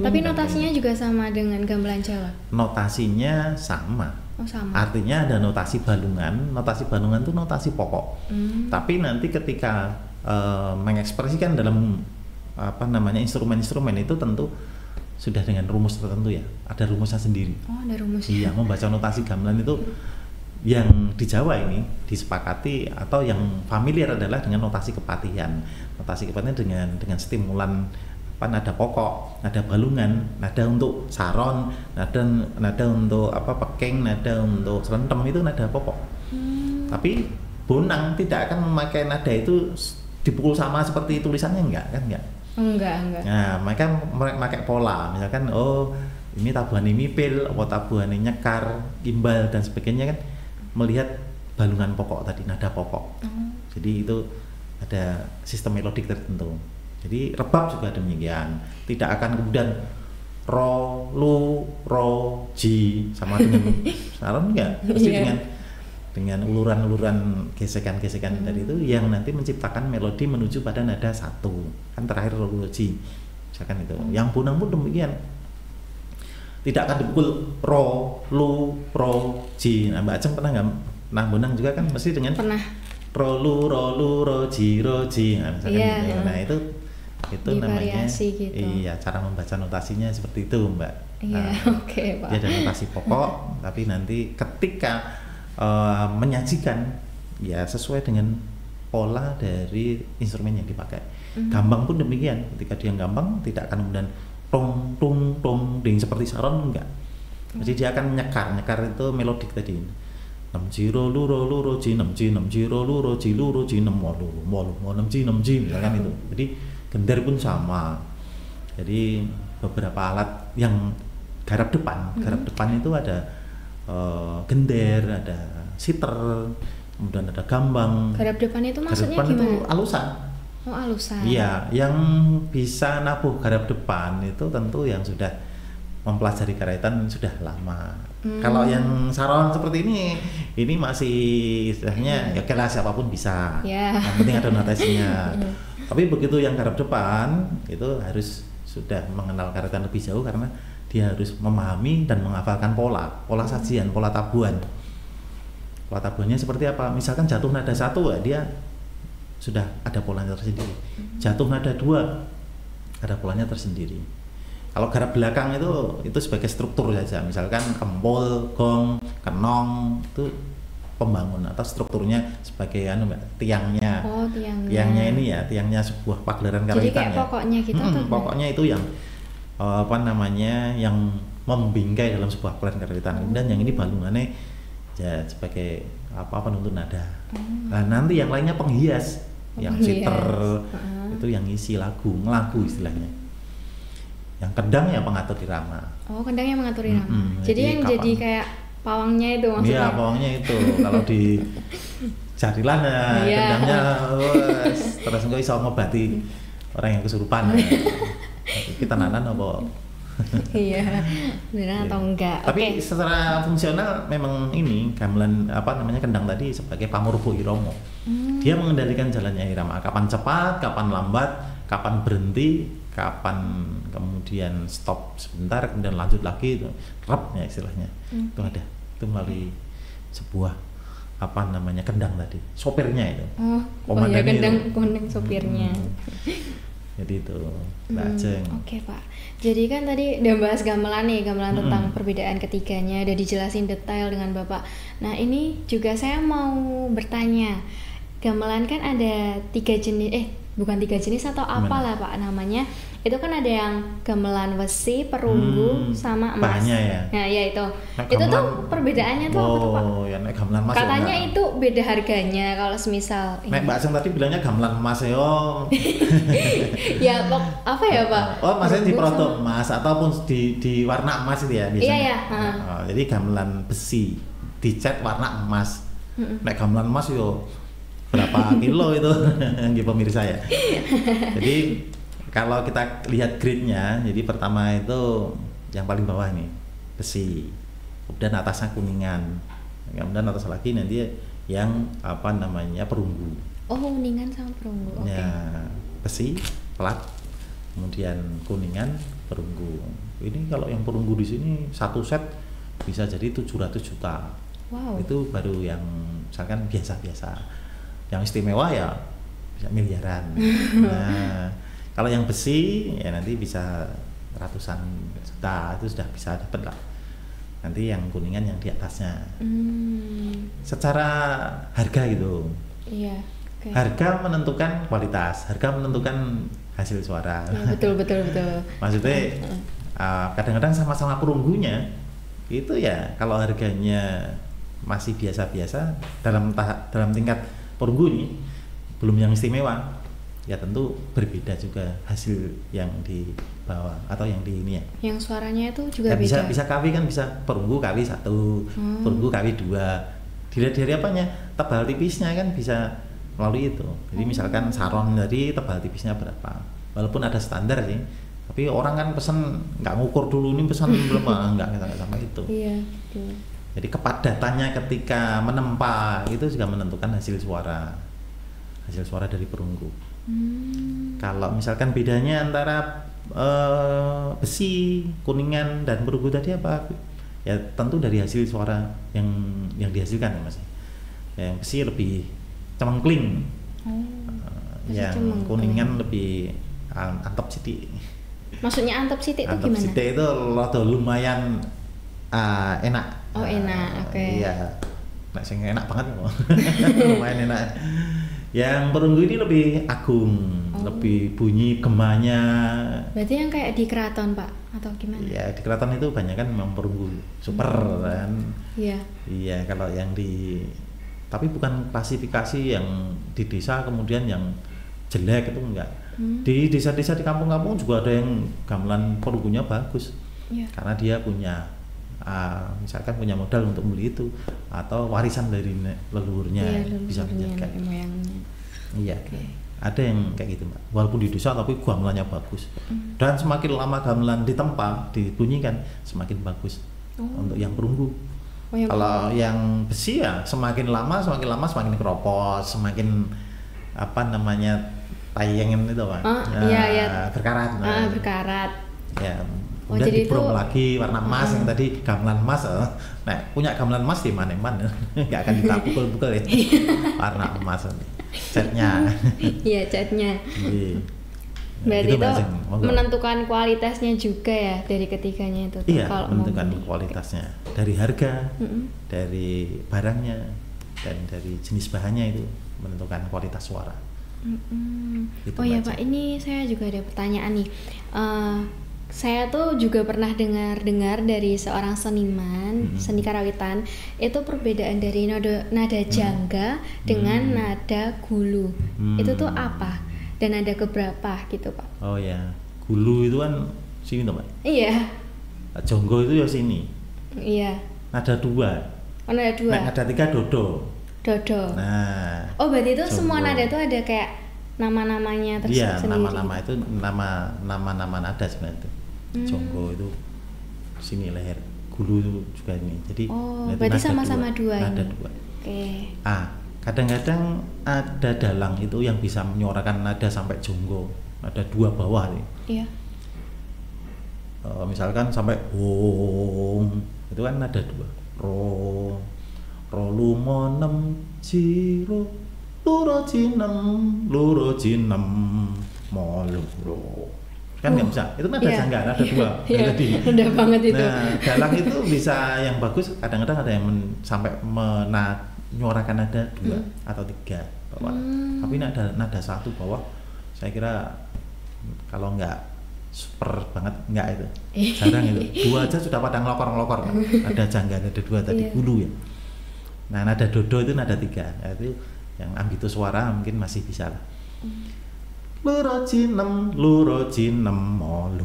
Tapi notasinya juga sama dengan gamelan Jawa. Notasinya sama. Oh, sama. Artinya ada notasi balungan. Notasi balungan itu notasi pokok. Tapi nanti ketika mengekspresikan dalam instrumen-instrumen itu tentu sudah dengan rumus tertentu ya. Ada rumusnya sendiri. Oh, ada rumusnya. Iya, membaca notasi gamelan itu yang di Jawa ini disepakati atau yang familiar adalah dengan notasi kepatihan. Notasi kepatihan dengan stimulan nada pokok, nada balungan, nada untuk saron, nada untuk peking, nada untuk serentem, itu nada pokok. Tapi Bonang tidak akan memakai nada itu dipukul sama seperti tulisannya, enggak. Enggak. Nah, mereka memakai pola, misalkan ini tabuhan ini mipil, tabuhan ini nyekar, imbal dan sebagainya, kan melihat balungan pokok tadi, nada pokok. Jadi itu ada sistem melodik tertentu. Jadi rebab juga demikian, tidak akan kemudian ro, lu, ro, ji sama dengan saron, enggak, pasti dengan uluran-uluran gesekan-gesekan dari itu yang nanti menciptakan melodi menuju pada nada satu, kan terakhir ro, lu, ji, misalkan itu. Yang Bonang pun demikian, tidak akan dipukul ro, lu, ro, ji. Nah, Mbak Ajeng pernah nggak? Nah, Bonang juga kan mesti dengan pernah. Ro, lu, ro, ji, nah, misalkan gitu. Nah, itu namanya gitu. Iya, cara membaca notasinya seperti itu, Mbak. Iya, oke, Pak. Dia ada notasi pokok, tapi nanti ketika menyajikan ya sesuai dengan pola dari instrumen yang dipakai. Gambang pun demikian, ketika dia gambang tidak akan kemudian tong tung tong ding seperti saron, enggak. Jadi dia akan nyekar itu melodik tadi. 6 ji ro lu ji 6 ji 6 ji ro ji 6 ji misalkan itu. Jadi gender pun sama. Jadi beberapa alat yang garap depan itu ada gender, ada siter, kemudian ada gambang. Garap depan itu maksudnya garap depan gimana? Itu alusan. Oh, alusan. Iya, yang bisa nabuh garap depan itu tentu yang sudah mempelajari karaitan sudah lama. Kalau yang saron seperti ini masih istilahnya ya kira siapapun bisa. Yang penting ada notasinya. Tapi begitu yang garap depan itu harus sudah mengenal karaitan lebih jauh, karena dia harus memahami dan menghafalkan pola sajian, pola tabuhan. Pola tabuhannya seperti apa? Misalkan jatuh nada satu, ya dia sudah ada polanya tersendiri. Jatuh nada dua, ada polanya tersendiri. Kalau garap belakang itu sebagai struktur saja. Misalkan kempul, gong, kenong, itu pembangun atau strukturnya sebagai tiangnya. Oh, tiangnya. Tiangnya ini ya, tiangnya sebuah pagelaran karaitan. Jadi kayak pokoknya gitu atau pokoknya itu yang yang membingkai dalam sebuah pagelaran karaitan. Kemudian yang ini balungannya ya sebagai penuntun nada. Nah, nanti yang lainnya penghias, yang siter itu yang isi ngelagu istilahnya. Yang kendang ya pengatur irama. Oh, kendang yang mengatur irama. Jadi yang jadi kayak pawangnya itu maksudnya. Iya, pawangnya itu. Kalau di jarilan kendangnya terus engko iso ngobati orang yang kesurupan. Kita nanan apa? Iya, beneran atau enggak? Tapi secara fungsional memang ini gamelan kendang tadi sebagai pamurbo irama. Dia mengendalikan jalannya irama, kapan cepat, kapan lambat, kapan berhenti, kapan kemudian stop sebentar, kemudian lanjut lagi, itu rap ya istilahnya. Itu ada, itu melalui sebuah kendang tadi, sopirnya itu. Ya kendang sopirnya. Jadi itu Mbak Ajeng. Oke, Pak. Jadi kan tadi udah bahas gamelan tentang perbedaan ketiganya, udah dijelasin detail dengan Bapak. Nah, ini juga saya mau bertanya, gamelan kan ada 3 jenis, bukan 3 jenis atau apalah Pak namanya. Itu kan ada yang gamelan besi, perunggu, sama emas. Bahannya ya? Nah, ya itu. Itu tuh perbedaannya tuh apa tuh, Pak? Ya nek gamelan emas. Katanya itu beda harganya kalau semisal. Nek Mbak Ajeng tadi bilangnya gamelan emas ya. Ya, apa ya, Pak? Maksudnya di produk emas ataupun di warna emas itu ya biasanya. Iya. Jadi gamelan besi dicat warna emas. Nek gamelan emas yo berapa kilo itu nggih pemirsa ya. Jadi kalau kita lihat grade-nya, jadi pertama itu yang paling bawah nih besi, kemudian atasnya kuningan, kemudian atas lagi nanti yang perunggu. Oh, kuningan sama perunggu. Ya, besi, plat, kemudian kuningan, perunggu. Ini kalau yang perunggu di sini satu set bisa jadi 700 juta. Wow. Itu baru yang misalkan biasa-biasa. Yang istimewa ya bisa miliaran. Nah, kalau yang besi ya nanti bisa ratusan juta, itu sudah bisa dapat lah. Nanti yang kuningan yang di atasnya. Secara harga gitu. Iya. Okay. Harga menentukan kualitas, harga menentukan hasil suara. Ya, betul. Maksudnya kadang-kadang sama-sama perunggunya itu ya kalau harganya masih biasa-biasa dalam tingkat perunggu ini belum yang istimewa, ya tentu berbeda juga hasil yang dibawa atau yang di ini ya. Yang suaranya itu juga ya, beda. Bisa KW kan, bisa perunggu KW 1, perunggu KW 2. Dilihat dari apanya? Tebal tipisnya kan bisa melalui itu. Jadi misalkan saron dari tebal tipisnya berapa. Walaupun ada standar sih, tapi orang kan pesen nggak ngukur dulu nih pesan belum nggak sama itu. Iya, betul. Jadi kepadatannya ketika menempa itu juga menentukan hasil suara dari perunggu. Kalau misalkan bedanya antara besi, kuningan dan perunggu tadi apa? Ya tentu dari hasil suara yang dihasilkan ya Mas. Yang besi lebih cemengkling, yang cemengkling. kuningan lebih antep sidik. Maksudnya antep sidik itu Antep gimana? sidik itu lumayan enak. Oh enak, oke. Iya, nah sing enak banget kok. Lumayan enak. Yang perunggu ini lebih agung, lebih bunyi gemanya. Berarti yang kayak di keraton Pak atau gimana? Ya di keraton itu banyak kan memang perunggu super kan. Iya. Iya kalau yang tapi bukan klasifikasi yang di desa kemudian yang jelek itu enggak. Di desa-desa di kampung-kampung juga ada yang gamelan perunggunya bagus. Iya. Karena dia punya misalkan punya modal untuk beli itu atau warisan dari leluhurnya, bisa menjaga. Iya. Okay. Ada yang kayak gitu Mbak. Walaupun di desa tapi gamelannya bagus. Dan semakin lama gamelan ditempa, dibunyikan semakin bagus untuk yang perunggu. Kalau yang besi ya semakin lama semakin keropos, semakin tayengan itu Pak. Berkarat. Berkarat. Ya. Udah dibrom lagi warna emas yang tadi gamelan emas. Nah, punya gamelan emas di mana-mana. Enggak akan dipukul-pukul ya. Warna emas catnya. Iya, catnya. Iya. Berarti itu menentukan kualitasnya juga ya dari ketiganya itu. Iya, menentukan kualitasnya. Dari harga, dari barangnya, dan dari jenis bahannya itu menentukan kualitas suara. Oh ya Pak, ini saya juga ada pertanyaan nih. Saya tuh juga pernah dengar dari seorang seniman seni karawitan itu perbedaan dari nada jangga dengan nada gulu. Itu tuh apa dan nada keberapa gitu Pak? Oh ya, gulu itu kan sini tuh Pak. Iya. Jonggo itu ya sini. Iya. Nada 2. Oh nada 2. Nada 3 dodo. Nah. Oh berarti itu jonggo. Semua nada itu ada kayak nama-namanya tersendiri. Iya, nama-nama itu nama nada sebenarnya itu. Jonggo itu sini leher, gulu itu juga ini. Jadi berarti sama-sama 2 ini. Nada 2. Oke. Kadang-kadang ada dalang itu yang bisa menyuarakan nada sampai jonggo, nada 2 bawah nih. Iya. Misalkan sampai wong, itu kan nada 2. Ro lumonem jiro loro jinem moluro. Kan nggak bisa, itu nada jangga, nada 2 yang tadi. Rendah banget itu. Nah, dalang itu bisa yang bagus, kadang-kadang ada yang sampai menyuarakan nada 2 atau 3 bawah. Tapi nada 1 bawah, saya kira kalau nggak super banget nggak itu, jarang itu. 2 aja sudah pada ngelokor-ngelokor. Nada jangga, nada 2 tadi gulu ya. Nah nada dodo itu nada 3, nah, itu yang ambitus suara mungkin masih bisa lah. Loro cinem molu.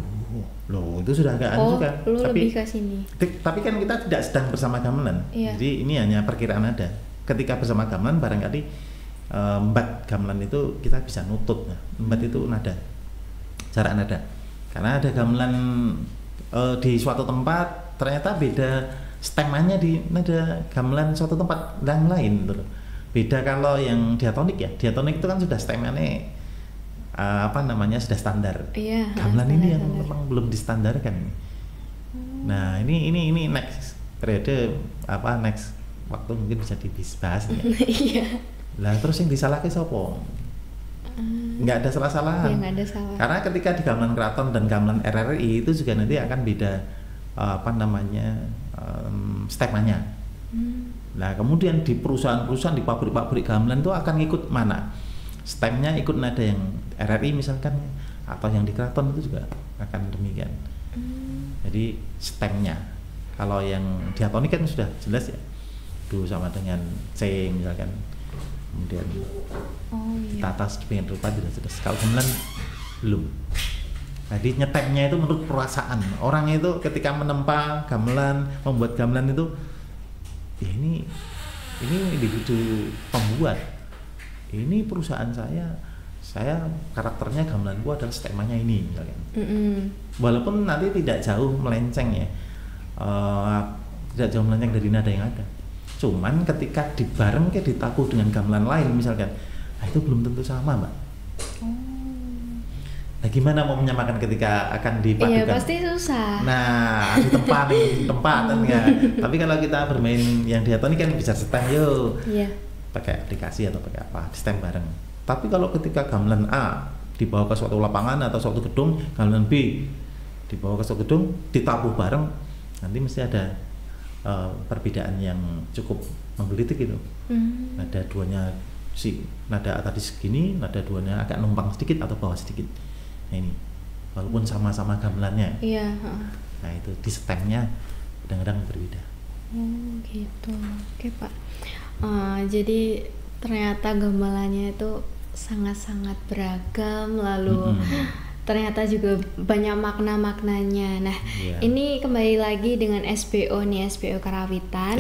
Loh, itu sudah agak juga. Tapi lebih ke sini. Tapi kan kita tidak sedang bersama gamelan. Iya. Jadi ini hanya perkiraan nada. Ketika bersama gamelan barangkali embat gamelan itu kita bisa nutut. Nah, embat itu nada. Jarak nada. Karena ada gamelan di suatu tempat ternyata beda stemannya di nada gamelan suatu tempat yang lain gitu. Beda kalau yang diatonik ya. Diatonik itu kan sudah stemannya sudah standar. Iya, gamelan ini yang memang belum distandarkan. Nah, ini next periode next waktu mungkin bisa dibahas ya. Iya. Lah terus yang disalahke sapa? Nggak ada salah-salahan. Ya, nggak ada salah. Karena ketika di gamelan keraton dan gamelan RRI itu juga nanti akan beda stemanya. Nah, kemudian di perusahaan-perusahaan di pabrik-pabrik gamelan itu akan ikut mana? Stemnya ikut nada yang RRI misalkan atau yang di keraton itu juga akan demikian. Jadi stemnya, kalau yang diatonik kan sudah jelas ya, do sama dengan C misalkan, kemudian ditata sedemikian rupa tidak jelas. Kalau gamelan belum. Jadi nyetemnya itu menurut perasaan orang itu ketika menempa gamelan, membuat gamelan itu ya ini individu pembuat, ini perusahaan saya karakternya gamelanku adalah stemanya ini misalkan. Walaupun nanti tidak jauh melenceng ya, tidak jauh melenceng dari nada yang ada, cuman ketika dibareng ditakuh dengan gamelan lain misalkan, itu belum tentu sama mbak. Nah gimana mau menyamakan ketika akan dipadukan? Iya pasti susah. Nah di tempatan ya. Tapi kalau kita bermain yang diatonik kan bisa stem yuk. Iya. Pakai aplikasi atau pakai apa, di stem bareng. Tapi kalau ketika gamelan A dibawa ke suatu lapangan atau suatu gedung, gamelan B dibawa ke suatu gedung, ditabuh bareng, nanti mesti ada perbedaan yang cukup menggelitik itu. Nada duanya nada tadi segini, nada duanya agak numpang sedikit atau bawah sedikit. Nah ini, walaupun sama-sama gamelannya. Iya. Nah itu di stemnya kadang-kadang berbeda. Gitu. Oke Pak. Jadi ternyata gamelannya itu sangat-sangat beragam, lalu ternyata juga banyak makna-maknanya. Nah, ini kembali lagi dengan SBO nih, SBO Karawitan,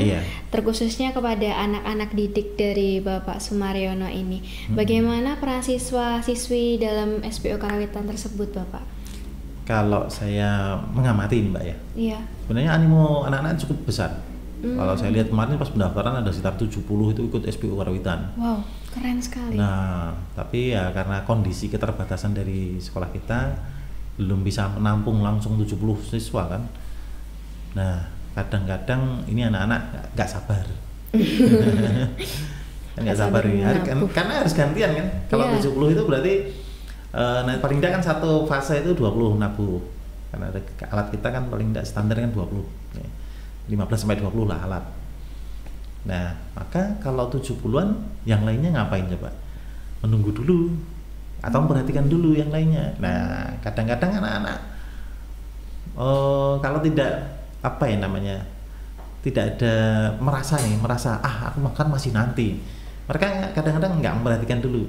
terkhususnya kepada anak-anak didik dari Bapak Sumaryono ini. Bagaimana peran siswa-siswi dalam SBO Karawitan tersebut, Bapak? Kalau saya mengamati ini, Mbak ya. Iya. Sebenarnya animo anak-anak cukup besar. Kalau saya lihat kemarin pas pendaftaran ada sekitar 70 itu ikut SBO Karawitan. Wow, keren sekali. Nah, tapi ya karena kondisi keterbatasan dari sekolah kita belum bisa menampung langsung 70 siswa kan. Nah, kadang-kadang ini anak-anak nggak sabar. Nggak sabar ya. Karena harus gantian kan. Kalau 70 itu berarti paling tidak kan satu fase itu 20 nabuh. Karena ada alat kita kan paling tidak standar kan 20. 15-20 lah alat. Nah, maka kalau 70-an yang lainnya ngapain coba? Menunggu dulu atau memperhatikan dulu yang lainnya. Nah, kadang-kadang anak-anak kalau tidak tidak ada merasa aku makan masih nanti. Mereka kadang-kadang nggak memperhatikan dulu.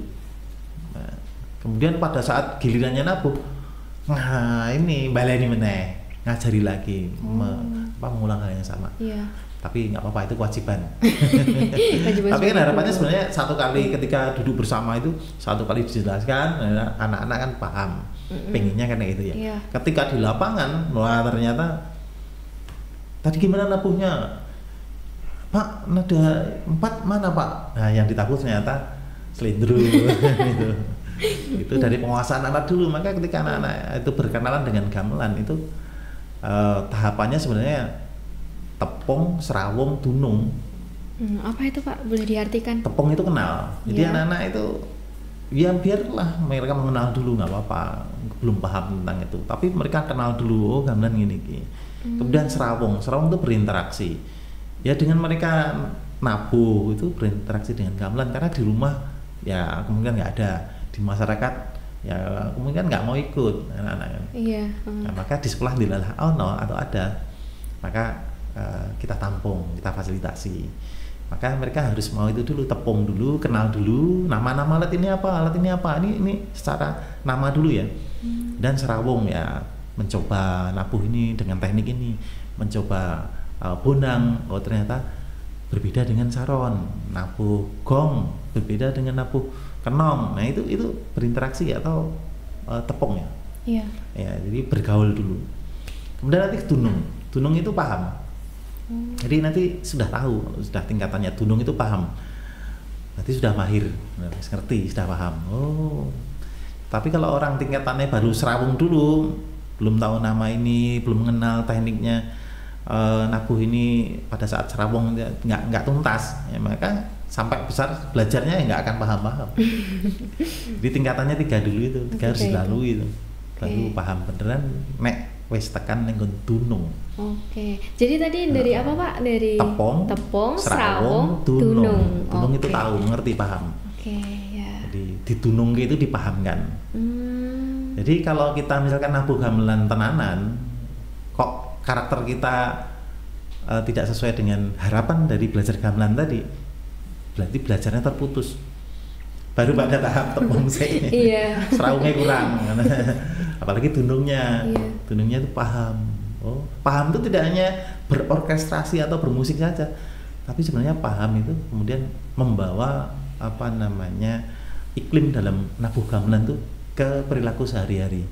Nah, kemudian pada saat gilirannya nabuh, nah ini baleni meneh, ngajari lagi mengulang hal yang sama. Tapi nggak apa-apa, itu kewajiban. Tapi kan harapannya sebenarnya satu kali ketika duduk bersama itu satu kali dijelaskan, anak-anak kan paham. Pengennya kan gitu ya. Ketika di lapangan, wah ternyata tadi gimana nabuhnya? Pak, nada 4 mana Pak? Nah yang ditabuh ternyata selindro. Gitu. Itu dari penguasaan anak dulu. Maka ketika anak-anak itu berkenalan dengan gamelan itu tahapannya sebenarnya tepung, serawung, tunung. Apa itu Pak? Boleh diartikan? Tepung itu kenal. Jadi anak-anak itu ya biarlah mereka mengenal dulu, nggak apa-apa. Belum paham tentang itu. Tapi mereka kenal dulu, gamelan gini. Kemudian serawung itu berinteraksi. Ya dengan mereka nabuh itu berinteraksi dengan gamelan karena di rumah ya kemungkinan nggak ada, di masyarakat ya kemungkinan nggak mau ikut anak-anak. Nah, maka di sekolah dilalah atau ada, maka kita tampung, kita fasilitasi. Maka mereka harus mau itu dulu, tepung dulu, kenal dulu nama-nama alat ini apa, ini secara nama dulu ya. Dan serawung ya mencoba nabuh ini dengan teknik ini, mencoba bonang, ternyata berbeda dengan saron, nabuh gong berbeda dengan nabuh kenong. Nah itu berinteraksi atau tepung ya. Ya jadi bergaul dulu. Kemudian nanti tunung itu paham. Jadi nanti sudah tahu, sudah tingkatannya tunung itu paham. Berarti sudah mahir, ngerti, sudah paham. Tapi kalau orang tingkatannya baru serawung dulu, belum tahu nama ini, belum mengenal tekniknya, nabuh ini pada saat serawung nggak tuntas, ya maka sampai besar belajarnya nggak akan paham. Jadi tingkatannya 3 dulu itu, 3 harus dilalui itu. Baru paham beneran nek wis tekan ning tunung. Jadi tadi dari apa Pak? Dari tepung, serawung, tunung. Tunung itu tahu, ngerti, paham. Ya. Jadi ditunung itu dipahamkan. Jadi kalau kita misalkan nabuh gamelan tenanan, kok karakter kita tidak sesuai dengan harapan dari belajar gamelan tadi, berarti belajarnya terputus. Baru pada tahap tepung sih, serawungnya kurang, apalagi dunungnya itu paham. Oh, paham itu tidak hanya berorkestrasi atau bermusik saja, tapi sebenarnya paham itu kemudian membawa iklim dalam nabuh gamelan itu ke perilaku sehari-hari.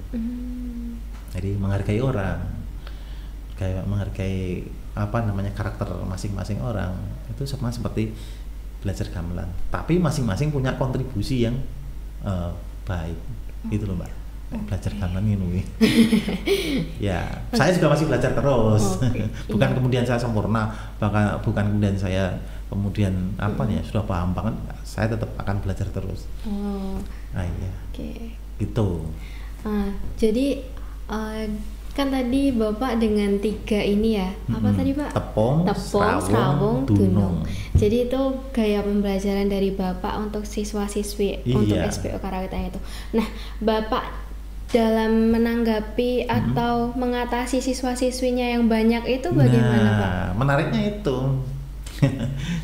Jadi menghargai orang, kayak menghargai karakter masing-masing orang, itu sama seperti belajar gamelan. Tapi masing-masing punya kontribusi yang baik, gitu loh Mbak. Belajar gamelan ini. Ya, saya juga masih belajar terus. Bukan kemudian saya sempurna, bukan kemudian saya sudah paham banget. Saya tetap akan belajar terus. Iya. Gitu. Jadi kan tadi Bapak dengan 3 ini ya, apa tadi Pak? Tepung, serawung, dunung. Jadi itu gaya pembelajaran dari Bapak untuk siswa-siswi untuk SBO Karawitan itu. Nah, Bapak dalam menanggapi atau mengatasi siswa-siswinya yang banyak itu bagaimana Pak? Menariknya itu.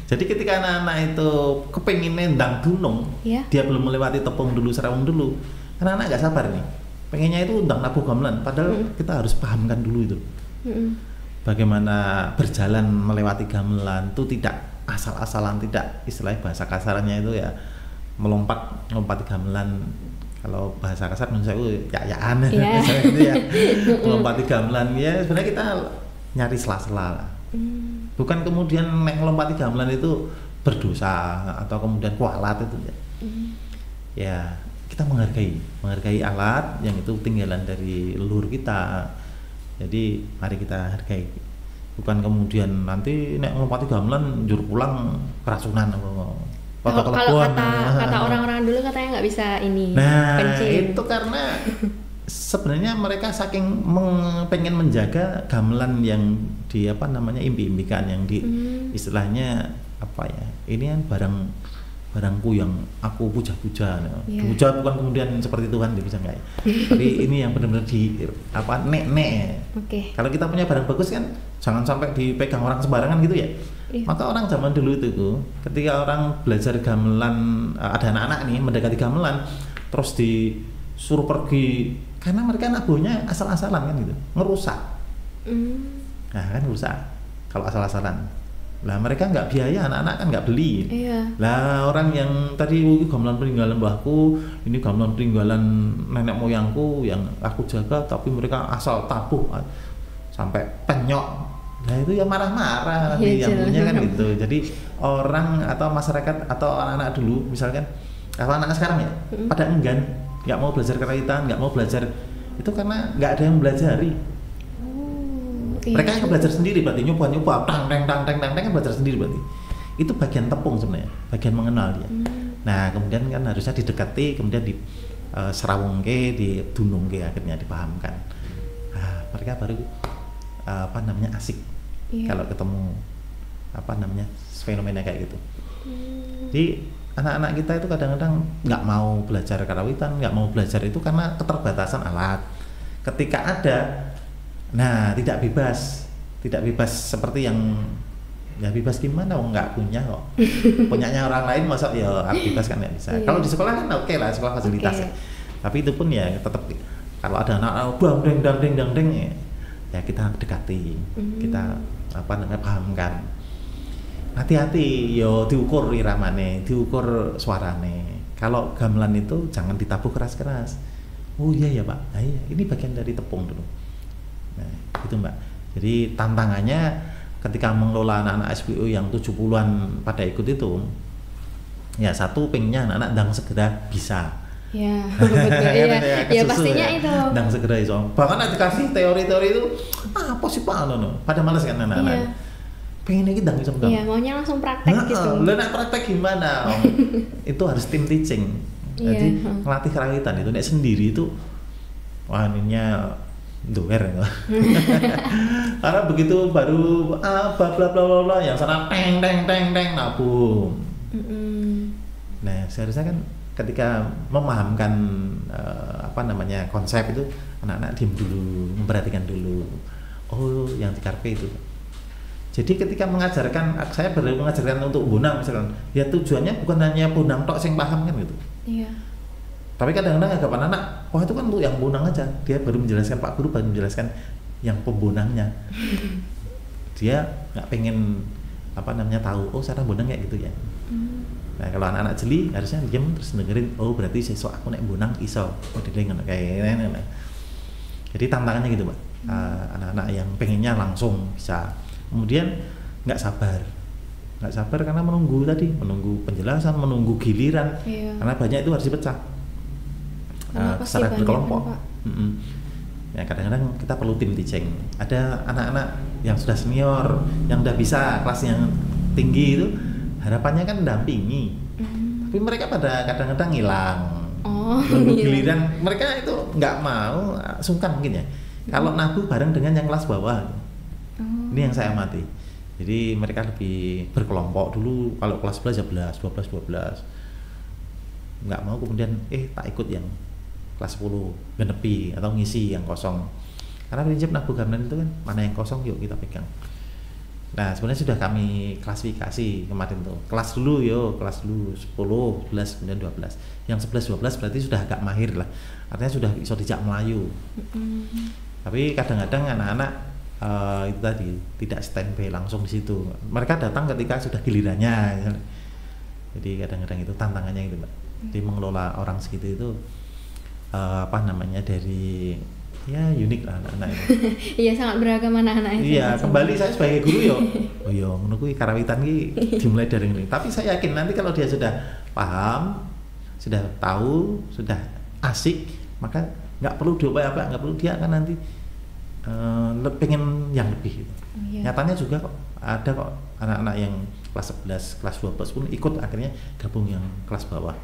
Jadi ketika anak-anak itu kepengin nendang dunung, dia belum melewati tepung dulu, serawung dulu. Anak-anak nggak sabar nih. Pengennya itu undang nabuh gamelan, padahal kita harus pahamkan dulu itu. Bagaimana berjalan melewati gamelan itu tidak asal-asalan, tidak istilahnya bahasa kasarnya itu ya melompati gamelan. Kalau bahasa kasar menurut saya ya-yaan gitu ya. Melompati gamelan ya sebenarnya kita nyari sela-sela lah. Bukan kemudian melompati gamelan itu berdosa atau kemudian kualat itu ya. Ya kita menghargai alat yang itu tinggalan dari leluhur kita. Jadi mari kita hargai. Bukan kemudian nanti nek ngelompati gamelan njur pulang keracunan kalau kata orang-orang dulu katanya nggak bisa ini. Itu karena sebenarnya mereka saking pengen menjaga gamelan yang di impi-impikan yang di istilahnya ini kan barangku yang aku puja-puja. Puja bukan kemudian seperti Tuhan bisa enggak ya. Tapi ini yang benar-benar nek. Kalau kita punya barang bagus kan jangan sampai dipegang orang sembarangan gitu ya. Maka orang zaman dulu itu ketika orang belajar gamelan, ada anak-anak nih mendekati gamelan terus disuruh pergi karena mereka nabuhnya asal-asalan kan gitu, ngerusak. Nah kan rusak kalau asal-asalan. Lah mereka nggak biaya, anak-anak kan nggak beli. Lah orang yang tadi gamelan peninggalan mbahku, ini gamelan peninggalan nenek moyangku yang aku jaga, tapi mereka asal tabuh sampai penyok. Nah itu ya marah-marah yang punya kan gitu. Jadi orang atau masyarakat atau anak-anak dulu misalkan, kalau anak sekarang ya pada enggan, nggak mau belajar karawitan, nggak mau belajar itu karena nggak ada yang belajari. Mereka yang belajar sendiri berarti nyoba tang kan belajar sendiri berarti. Itu bagian tepung sebenarnya, bagian mengenal dia. Nah kemudian kan harusnya didekati, kemudian di serawungke, di dunungke akhirnya dipahamkan. Nah, mereka baru asik kalau ketemu fenomena kayak gitu. Jadi anak-anak kita itu kadang-kadang nggak mau belajar karawitan, nggak mau belajar itu karena keterbatasan alat. Ketika ada, tidak bebas seperti yang ya bebas gimana? Nggak punya kok. Punyanya orang lain masa ya bebas kan nggak bisa. Kalau di sekolah kan oke lah, sekolah fasilitas. Tapi itu pun ya tetap kalau ada anak dang ya kita dekati, kita pahamkan. Hati-hati, yo diukur iramane, diukur suarane. Kalau gamelan itu jangan ditabuh keras-keras. Oh iya ya Pak, iya ini bagian dari tepung dulu. Nah itu Mbak. Jadi tantangannya ketika mengelola anak-anak SBO yang 70-an pada ikut itu, ya satu pengennya anak-anak dang segera bisa. Ya, betul ya pastinya itu. Dan segera iso. Bahkan nanti kasih teori-teori itu, apa sih Pak? Pada malas kan anak-anak. Pengen iki ndang iso. Iya, maunya langsung praktek gitu. Lah nek praktek gimana? Itu harus tim teaching. Jadi ngelatih karawitan itu nek sendiri itu ininya doer ya. Karena begitu baru bla bla bla yang sana teng nabung. Nah, seharusnya kan ketika memahamkan konsep itu anak-anak diam dulu, memperhatikan dulu. Oh, yang dikarepe itu. Jadi ketika mengajarkan, saya baru mengajarkan untuk bonang misalkan, ya tujuannya bukan hanya bonang tok sing paham kan gitu. Iya. Tapi kadang-kadang anggapan anak, wah itu kan untuk yang bonang aja. Dia baru menjelaskan, Pak Guru baru menjelaskan yang pembonangnya. Dia nggak pengen tahu, oh cara bonang kayak gitu ya. Nah kalau anak-anak jeli harusnya diam terus dengerin, oh berarti sesuk aku nek bonang iso, modelnya kayak ini. Jadi tantangannya gitu Pak, anak-anak yang pengennya langsung bisa, kemudian nggak sabar karena menunggu penjelasan, menunggu giliran, karena banyak itu harus dipecah secara berkelompok. Ya kadang-kadang kita perlu tim teaching. Ada anak-anak yang sudah senior, yang udah bisa kelas yang tinggi itu, harapannya kan mendampingi, tapi mereka pada kadang-kadang hilang. Nunggu giliran, mereka itu nggak mau, sungkan mungkin ya. Kalau nabu bareng dengan yang kelas bawah, ini yang saya amati. Jadi mereka lebih berkelompok dulu. Kalau kelas 11 ya 12, nggak mau kemudian tak ikut yang kelas 10 genepi atau ngisi yang kosong. Karena prinsip nabu gamelan itu kan mana yang kosong yuk kita pegang. Nah sebenarnya sudah kami klasifikasi kemarin tuh, kelas dulu 10, 11, kemudian 12. Yang 11, 12 berarti sudah agak mahir lah, artinya sudah bisa dijak Melayu. Tapi kadang-kadang anak-anak itu tadi tidak standby langsung di situ, mereka datang ketika sudah gilirannya. Jadi kadang-kadang itu tantangannya itu Mbak. Jadi mengelola orang segitu itu dari ya unik lah anak-anak itu. Iya sangat beragam anak-anak itu. Iya, kembali saya sebagai guru menunggu karawitan ini dimulai dari ini. Tapi saya yakin nanti kalau dia sudah paham, sudah tahu, sudah asik, maka nggak perlu diubah nggak perlu, dia akan nanti pengen yang lebih. Nyatanya juga kok ada kok anak-anak yang kelas 11, kelas 12 pun ikut akhirnya gabung yang kelas bawah.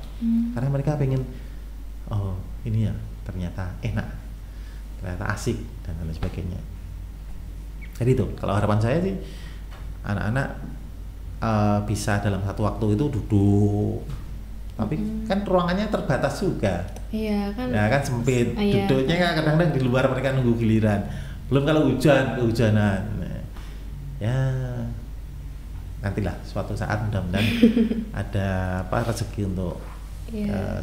Karena mereka pengen ini ya ternyata enak, ternyata asik dan lain sebagainya. Jadi itu kalau harapan saya sih anak-anak bisa dalam satu waktu itu duduk, tapi kan ruangannya terbatas juga. Iya kan. Ya kan sempit. Duduknya kan kadang-kadang di luar, mereka nunggu giliran. Belum kalau kehujanan. Ya nantilah suatu saat mudah-mudahan ada rezeki untuk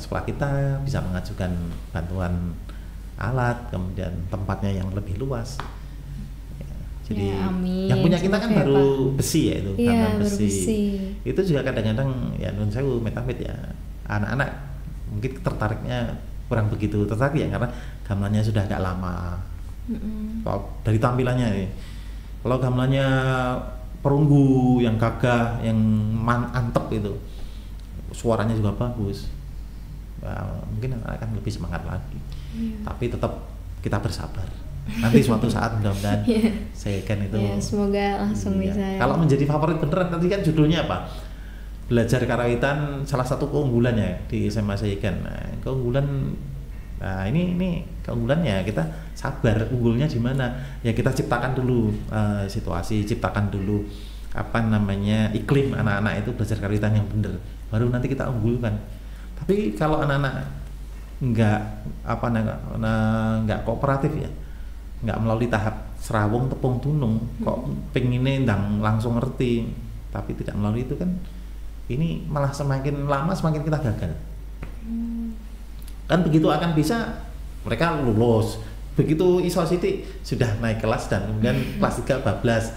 sekolah kita bisa mengajukan bantuan alat, kemudian tempatnya yang lebih luas. Jadi yang punya kita kan baru besi ya itu, besi. Itu juga kadang-kadang ya nun sewu metamit ya, anak-anak mungkin tertariknya kurang begitu tertarik ya karena gamelannya sudah agak lama. Dari tampilannya nih, kalau gamelannya perunggu yang gagah, yang antep itu, suaranya juga bagus. Mungkin anak akan lebih semangat lagi. Tapi tetap kita bersabar. Nanti suatu saat mudah-mudahan saya kan itu semoga langsung bisa. Kalau menjadi favorit beneran, tadi kan judulnya apa? Belajar karawitan salah satu keunggulannya di SMA Saiken. Ini keunggulannya kita sabar. Unggulnya di mana? Ya kita ciptakan dulu situasi, ciptakan dulu iklim anak-anak itu belajar karawitan yang benar. Baru nanti kita unggulkan. Tapi kalau anak-anak nggak kooperatif ya, nggak melalui tahap serawung tepung tunung, kok pengennya ndang langsung ngerti, tapi tidak melalui itu kan, ini malah semakin lama semakin kita gagal. Kan begitu akan bisa mereka lulus, begitu iso sithik sudah naik kelas dan kemudian kelas 3 bablas.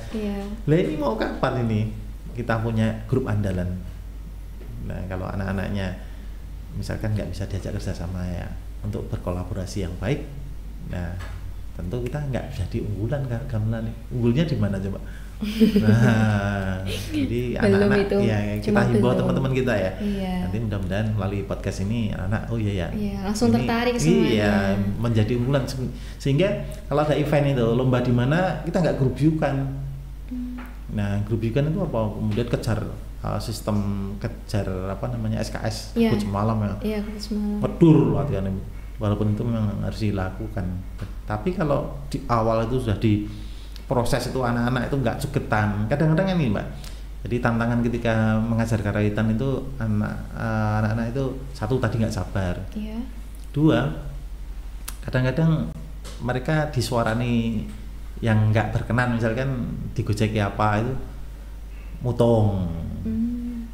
Lah ini mau kapan ini kita punya grup andalan? Nah kalau anak-anaknya misalkan nggak bisa diajak kerjasama ya untuk berkolaborasi yang baik, nah tentu kita nggak jadi unggulan gamelan nih. Unggulnya di mana coba? Nah, jadi anak-anak ya kita himbau teman-teman kita ya. Nanti mudah-mudahan melalui podcast ini anak langsung tertarik semuanya. Iya, menjadi unggulan sehingga kalau ada event itu lomba di mana kita nggak grubyukan. Nah, grubyukan itu apa? Kemudian kejar SKS coach malam ya. Iya, coach malam. Medur latihan, walaupun itu memang harus dilakukan. Tapi kalau di awal itu sudah di proses itu anak-anak itu nggak cuketan. Kadang-kadang ini Mbak. Jadi tantangan ketika mengajar karawitan itu anak-anak itu satu tadi nggak sabar. 2 kadang-kadang mereka disuarani yang nggak berkenan, misalkan digojeki apa itu mutung,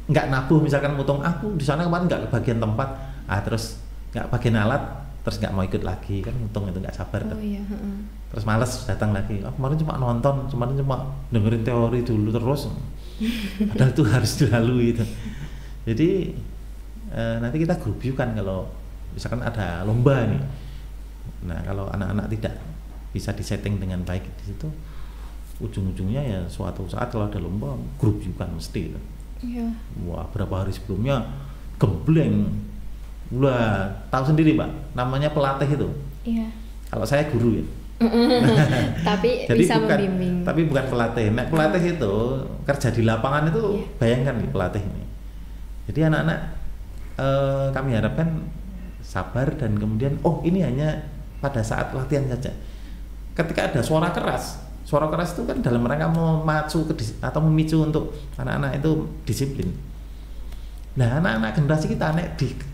nggak nabuh, misalkan mutung aku di sana kemarin nggak kebagian tempat, terus nggak bagian alat, terus nggak mau ikut lagi, kan mutung itu nggak sabar. Iya. Terus males datang lagi, kemarin cuma nonton, kemarin cuma dengerin teori dulu terus, padahal itu harus dilalui itu. Jadi nanti kita grup-kan kalau misalkan ada lomba nih. Nah kalau anak-anak tidak bisa disetting dengan baik di situ, ujung-ujungnya ya suatu saat kalau ada lomba grup-kan mesti itu. Iya. Wah, berapa hari sebelumnya gembleng. Wah, tahu sendiri Pak, namanya pelatih itu. Iya. Kalau saya guru ya. Tapi Jadi bisa bukan, membimbing. tapi bukan pelatih. Nah, pelatih itu kerja di lapangan itu, bayangkan nih pelatih ini. Jadi anak-anak kami harapkan sabar dan kemudian ini hanya pada saat latihan saja. Ketika ada suara keras itu kan dalam rangka memacu atau memicu untuk anak-anak itu disiplin. Nah, anak-anak generasi kita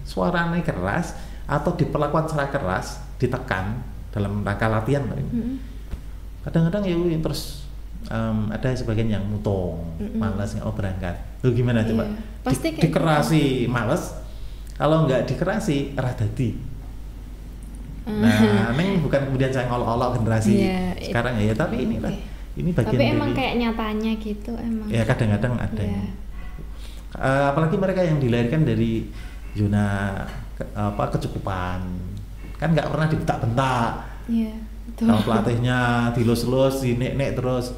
suaranya keras atau diperlakukan secara keras, ditekan dalam rangka latihan, kadang-kadang ya terus ada sebagian yang mutung, malas nggak mau berangkat. Lu gimana coba? Pasti dikerasi malas, kalau nggak dikerasi radadi. Nah, ini bukan kemudian saya ngolok-olok generasi sekarang ya, tapi inilah ini bagian tapi emang dari, kayak nyatanya gitu emang. Ya kadang-kadang ada yang, apalagi mereka yang dilahirkan dari zona kecukupan, kan nggak pernah dibentak-bentak. Iya. Kalau pelatihnya dilus-lus, dinek-nek terus.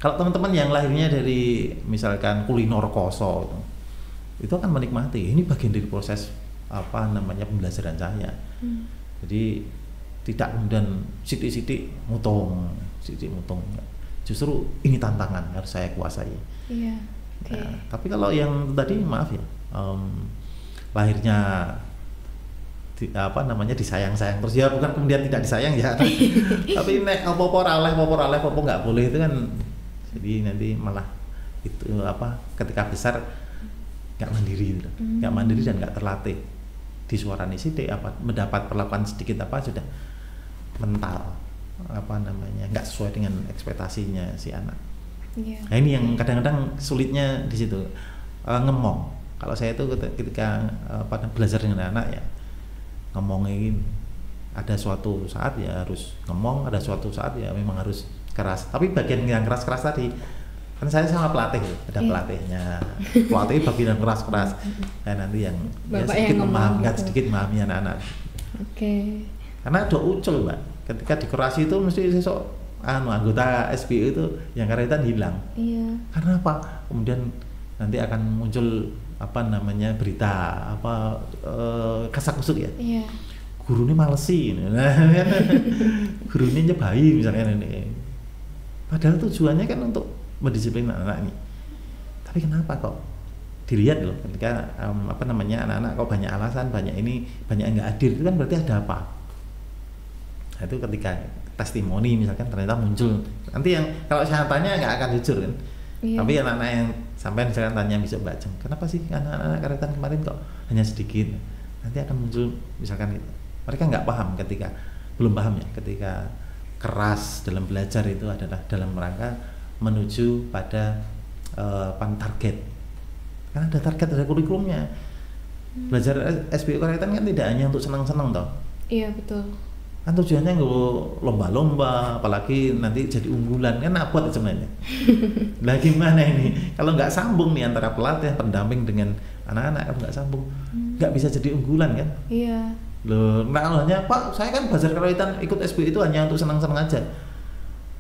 Kalau teman-teman yang lahirnya dari misalkan kulinor koso, itu akan menikmati. Ini bagian dari proses pembelajaran saya. Jadi tidak kemudian sidik-sidik mutung. Justru ini tantangan harus saya kuasai. Iya. Okay. Nah, tapi kalau yang tadi maaf ya, lahirnya disayang-sayang terus ya, bukan kemudian tidak disayang ya. Tapi nek apa-apa nggak boleh itu kan. Jadi nanti malah itu ketika besar nggak mandiri, nggak mandiri dan nggak terlatih. Disuarani sidik mendapat perlakuan sedikit sudah mental nggak sesuai dengan ekspektasinya si anak. Nah ini yang kadang-kadang sulitnya di situ, ngemong. Kalau saya itu ketika belajar dengan anak ya ngomongin, ada suatu saat ya harus ngomong, ada suatu saat ya memang harus keras. Tapi bagian yang keras-keras tadi kan saya sama pelatih, ada pelatihnya, pelatih bagian keras-keras, dan nanti yang sedikit memahami anak-anak. Oke. Karena ada ucul Mbak, ketika dikerasi itu mesti sesok anggota SBU itu yang karawitan hilang. Iya. Karena apa? Kemudian nanti akan muncul berita kasak kusuk ya. Iya. Guru ini malesi, guru ini nyebai misalnya ini. Padahal tujuannya kan untuk mendisiplin anak-anak ini. Tapi kenapa kok dilihat loh ketika anak-anak kok banyak alasan, banyak yang nggak hadir, itu kan berarti ada apa? Nah, itu ketika testimoni misalkan ternyata muncul, nanti yang kalau saya tanya nggak akan jujur kan. Iya. Tapi anak-anak yang sampai misalkan tanya besok Mbak Jeng, kenapa sih anak-anak karetan kemarin kok hanya sedikit? Nanti akan muncul misalkan itu. Mereka nggak paham belum paham ya ketika keras dalam belajar itu adalah dalam rangka menuju pada target. Karena ada target, ada kurikulumnya. Belajar SBU karetan kan tidak hanya untuk senang-senang toh. Iya betul. Kan tujuannya nggak lomba-lomba, apalagi nanti jadi unggulan kan abot sebenarnya. Lah gimana ini kalau nggak sambung nih antara pelatih pendamping dengan anak-anak, kalau nggak sambung nggak bisa jadi unggulan kan. Iya. Loh, hanya Pak saya kan belajar karawitan ikut SBU itu hanya untuk senang-senang aja.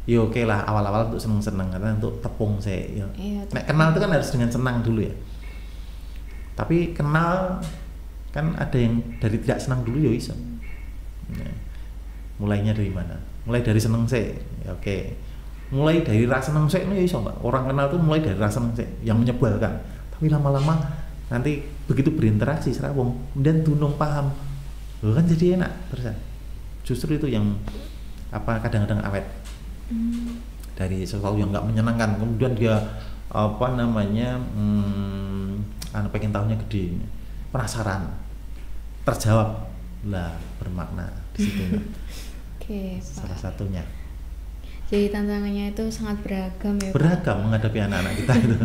Ya oke lah awal-awal untuk senang-senang, karena untuk tepung saya ya. Iya, kenal itu kan harus dengan senang dulu ya. Tapi kenal kan ada yang dari tidak senang dulu ya iso. Nah, mulainya dari mana? Mulai dari seneng sih, ya oke. Mulai dari rasa seneng sih ini iso Mbak. Orang kenal tuh mulai dari rasa seneng sih yang menyebalkan. Tapi lama-lama nanti begitu berinteraksi serawong, kemudian tunung paham, loh kan jadi enak terusan. Justru itu yang kadang-kadang awet. Dari sesuatu yang nggak menyenangkan, kemudian dia pengen tahunya gede, penasaran, terjawab lah bermakna di situ. Oke, Salah Pak. satunya. Jadi tantangannya itu sangat beragam ya, Pak. Beragam menghadapi anak-anak kita itu.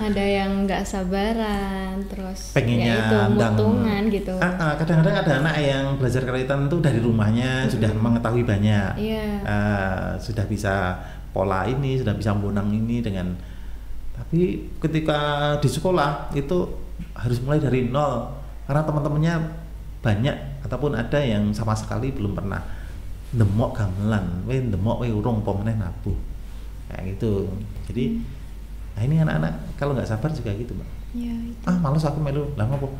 Ada yang nggak sabaran, terus Pengennya ya itu mutungan gitu. Kadang-kadang ada anak yang belajar karawitan itu dari rumahnya sudah mengetahui banyak. Iya. Sudah bisa pola ini, sudah bisa bonang ini dengan, tapi ketika di sekolah itu harus mulai dari nol karena teman-temannya banyak ataupun ada yang sama sekali belum pernah demok gamelan, demok urung pemeneh nabuh kayak gitu. Jadi nah ini anak-anak kalau nggak sabar juga gitu, Mbak. Iya, itu. Males aku melu lah ngopo.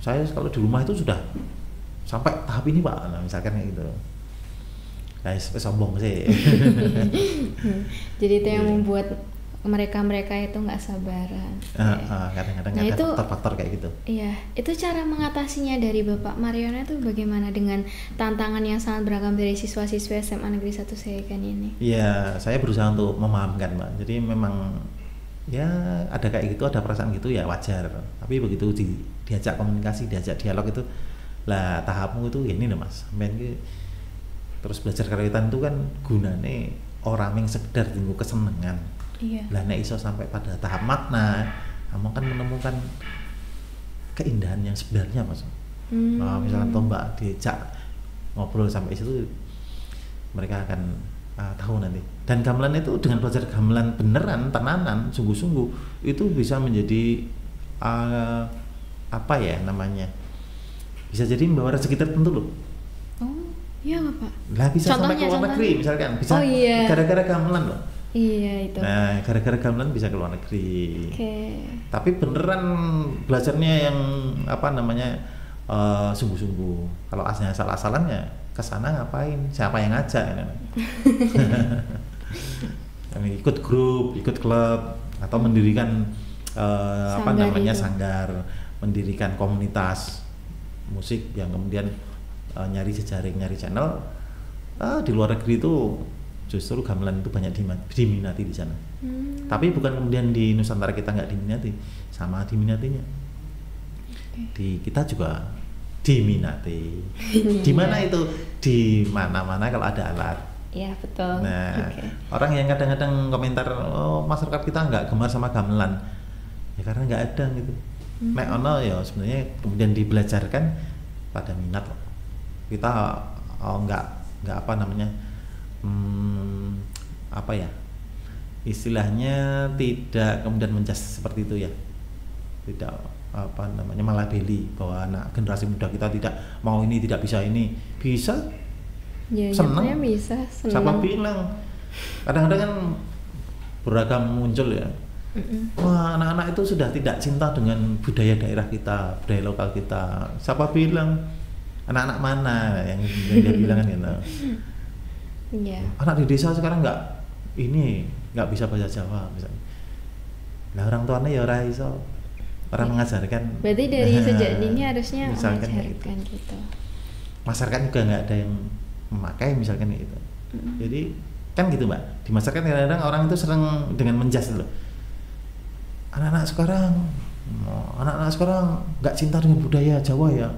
Saya kalau di rumah itu sudah sampai tahap ini, Pak. Nah, misalkan kayak gitu. Guys, sombong sih. Jadi itu yang membuat mereka itu nggak sabaran. Kadang-kadang Nah, ada itu faktor-faktor kayak gitu. Iya, itu cara mengatasinya dari Bapak Mariono itu bagaimana dengan tantangan yang sangat beragam dari siswa-siswa SMA Negeri 1 Seyekan ini? Iya, saya berusaha untuk memahamkan, Mbak. Jadi memang ya ada kayak gitu, ada perasaan gitu ya wajar. Tapi begitu diajak komunikasi, diajak dialog itu, lah tahapmu itu ya ini loh Mas. Terus belajar karawitan itu kan gunanya orang yang sekedar tinggal kesenangan. Iya. Lah nek iso sampai pada tahap makna, kamu kan menemukan keindahan yang sebenarnya Mas. Nah, misalkan Mbak diajak ngobrol sampai situ, mereka akan tahu nanti. Dan gamelan itu dengan belajar gamelan beneran, tenanan, sungguh-sungguh itu bisa menjadi apa ya namanya? Bisa jadi membawa rezeki tertentu loh. Oh, iya nggak Pak? Lah bisa sampai ke luar Contohnya? negeri misalkan, bisa iya. gara-gara gamelan loh. Iya itu. Nah, gara-gara gamelan bisa ke luar negeri. Oke. Tapi beneran belajarnya yang apa namanya sungguh-sungguh. Kalau aslinya asal-asalan ya kesana ngapain? Siapa yang ngajak? Ikut grup, ikut klub, atau mendirikan apa namanya sanggar, mendirikan komunitas musik yang kemudian nyari jejaring, nyari channel. Di luar negeri itu justru gamelan itu banyak diminati di sana. Tapi bukan kemudian di Nusantara kita nggak diminati, sama diminatinya. Di kita juga diminati. Di mana itu? Di mana-mana kalau ada alat. Iya betul. Nah, orang yang kadang-kadang komentar, masyarakat kita nggak gemar sama gamelan, ya karena nggak ada gitu. Nek ono ya sebenarnya kemudian dibelajarkan pada minat. Kita nggak apa namanya, apa ya? Istilahnya tidak kemudian menjas seperti itu ya. Tidak apa namanya melabeli bahwa anak generasi muda kita tidak mau ini, tidak bisa ini. Bisa. Ya, senang bisa, senang. Siapa bilang? Kadang-kadang kan beragam muncul ya. Wah, anak-anak itu sudah tidak cinta dengan budaya daerah kita, budaya lokal kita. Siapa bilang? Anak-anak mana yang dia bilang kan gitu. Iya. Anak di desa sekarang nggak bisa bahasa Jawa misalnya. Nah, orang tuanya ya ora iso. Orang mengajarkan. Berarti dari sejak dini harusnya mengajarkan gitu. Masyarakat juga nggak ada yang memakai misalkan itu. Jadi kan gitu Mbak, di masyarakat kadang-kadang orang itu sering dengan menjas loh. Anak-anak sekarang nggak cinta dengan budaya Jawa ya.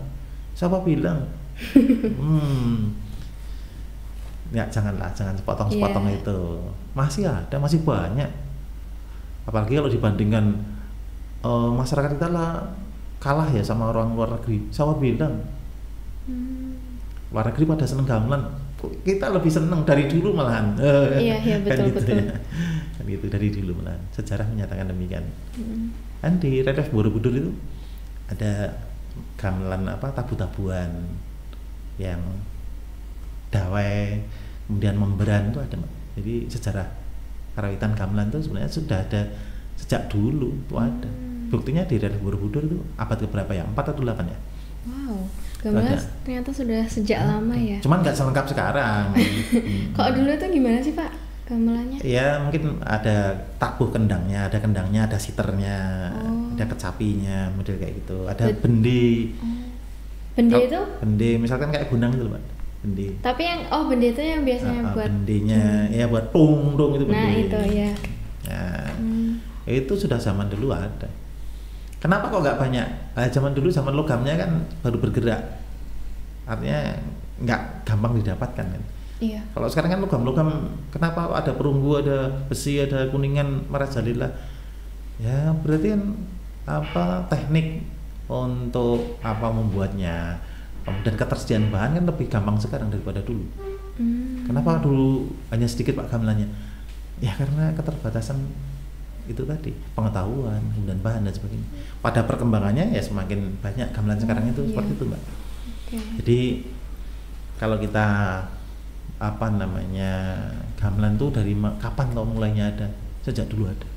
Siapa bilang? Ya jangan sepotong-sepotong itu. Masih ada, masih banyak. Apalagi kalau dibandingkan masyarakat kita lah kalah ya sama orang luar negeri. Siapa bilang? Luar negeri pada seneng gamelan, kita lebih seneng dari dulu malahan. Iya betul kan gitu betul. Ya. Kan gitu dari dulu malahan. Sejarah menyatakan demikian. Kan di relief Borobudur itu ada gamelan tabu-tabuan yang dawai, kemudian memberan itu ada. Jadi sejarah karawitan gamelan itu sebenarnya sudah ada sejak dulu itu ada. Buktinya di relief Borobudur itu abad keberapa ya? 4 atau 8 ya? Wow. Gamelan ternyata sudah sejak lama ya. Cuman nggak selengkap sekarang. Kalau dulu tuh gimana sih Pak gamelannya? Ya mungkin ada tabuh kendangnya, ada siternya, ada kecapinya, model kayak gitu. Ada bendi. Bendi itu? Bendi, misalkan kayak gunang itu Pak. Bendi. Tapi yang bendi itu yang biasanya buat bendinya, ya buat pung itu bendi. Nah itu ya. Ya, itu sudah zaman dulu ada. Kenapa kok nggak banyak? Zaman dulu zaman logamnya kan baru bergerak, artinya nggak gampang didapatkan kan. Iya. Kalau sekarang kan logam-logam, kenapa kok ada perunggu, ada besi, ada kuningan, merajalela? Ya berarti kan apa teknik untuk apa membuatnya, kemudian ketersediaan bahan kan lebih gampang sekarang daripada dulu. Kenapa dulu hanya sedikit Pak gamelannya? Ya karena keterbatasan itu tadi, pengetahuan dan bahan dan sebagainya. Pada perkembangannya ya semakin banyak gamelan sekarang itu seperti itu Mbak. Jadi kalau kita apa namanya gamelan tuh dari kapan tau mulainya ada? Sejak dulu ada.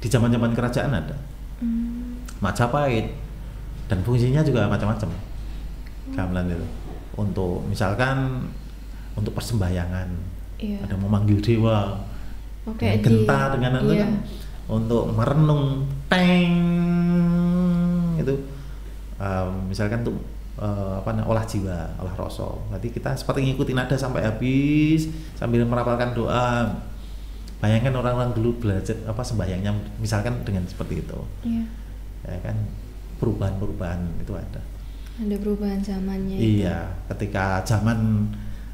Di zaman-zaman kerajaan ada. Majapahit, dan fungsinya juga macam-macam. Gamelan itu untuk misalkan untuk persembahyangan, ada memanggil dewa, genta dengan itu kan untuk merenung teng itu misalkan tuh olah jiwa, olah rasa. Berarti kita seperti ngikutin nada sampai habis sambil merapalkan doa. Bayangkan orang-orang dulu belajar apa sembahyangnya misalkan dengan seperti itu. Ya kan perubahan-perubahan itu ada. Ada perubahan zamannya. Iya, ketika zaman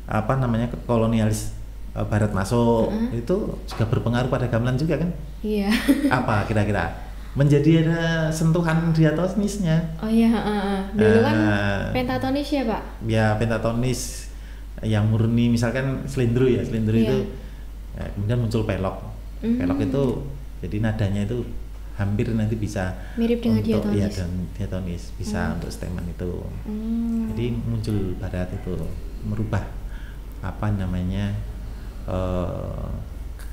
apa namanya kolonialis Barat masuk itu juga berpengaruh pada gamelan juga kan? Iya. Apa kira-kira? Menjadi ada sentuhan diatonisnya. Oh iya, dulu kan pentatonis ya Pak? Ya pentatonis yang murni misalkan selindro ya, selindro itu ya, kemudian muncul pelok. Pelok itu jadi nadanya itu hampir nanti bisa mirip dengan untuk, diatonis. Ya, dan diatonis bisa untuk steman itu. Jadi muncul barat itu merubah apa namanya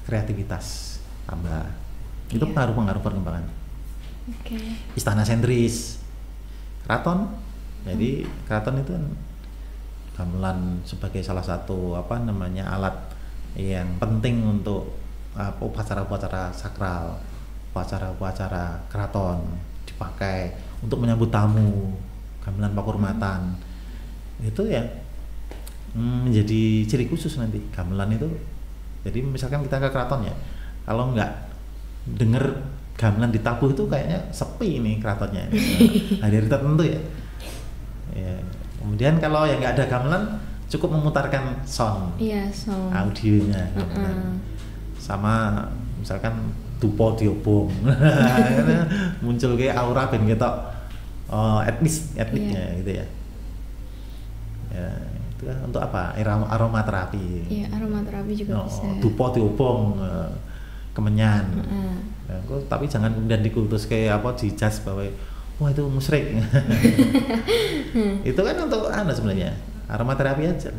kreativitas tambah. Itu pengaruh-pengaruh perkembangan. Istana sentris, keraton. Jadi keraton itu kan gamelan sebagai salah satu apa namanya alat yang penting untuk upacara-upacara sakral, upacara-upacara keraton dipakai untuk menyambut tamu, gamelan pakurmatan. Itu ya menjadi ciri khusus nanti gamelan itu. Jadi misalkan kita ke keraton ya, kalau nggak denger gamelan ditabuh itu kayaknya sepi ini keratonnya. Hari-hari tertentu ya. Kemudian kalau yang nggak ada gamelan cukup memutarkan sound, sound audionya, sama misalkan dupo diobong, muncul kayak aura ben ketok etnisnya gitu ya. Ya itu kan untuk apa? Aromaterapi. Iya, aromaterapi juga bisa. Dupo diobong, kemenyan. Ya, tapi jangan kemudian dikultus kayak apa dijudge bahwa wah itu musyrik. Itu kan untuk sebenarnya aromaterapi aja.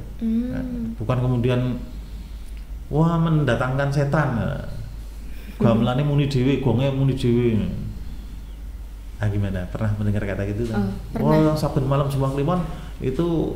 Bukan kemudian wah mendatangkan setan. Gamelane muni dhewe, gonge muni dhewe. Ah gimana? Pernah mendengar kata gitu kan? Wah, saben malam Jumat Kliwon itu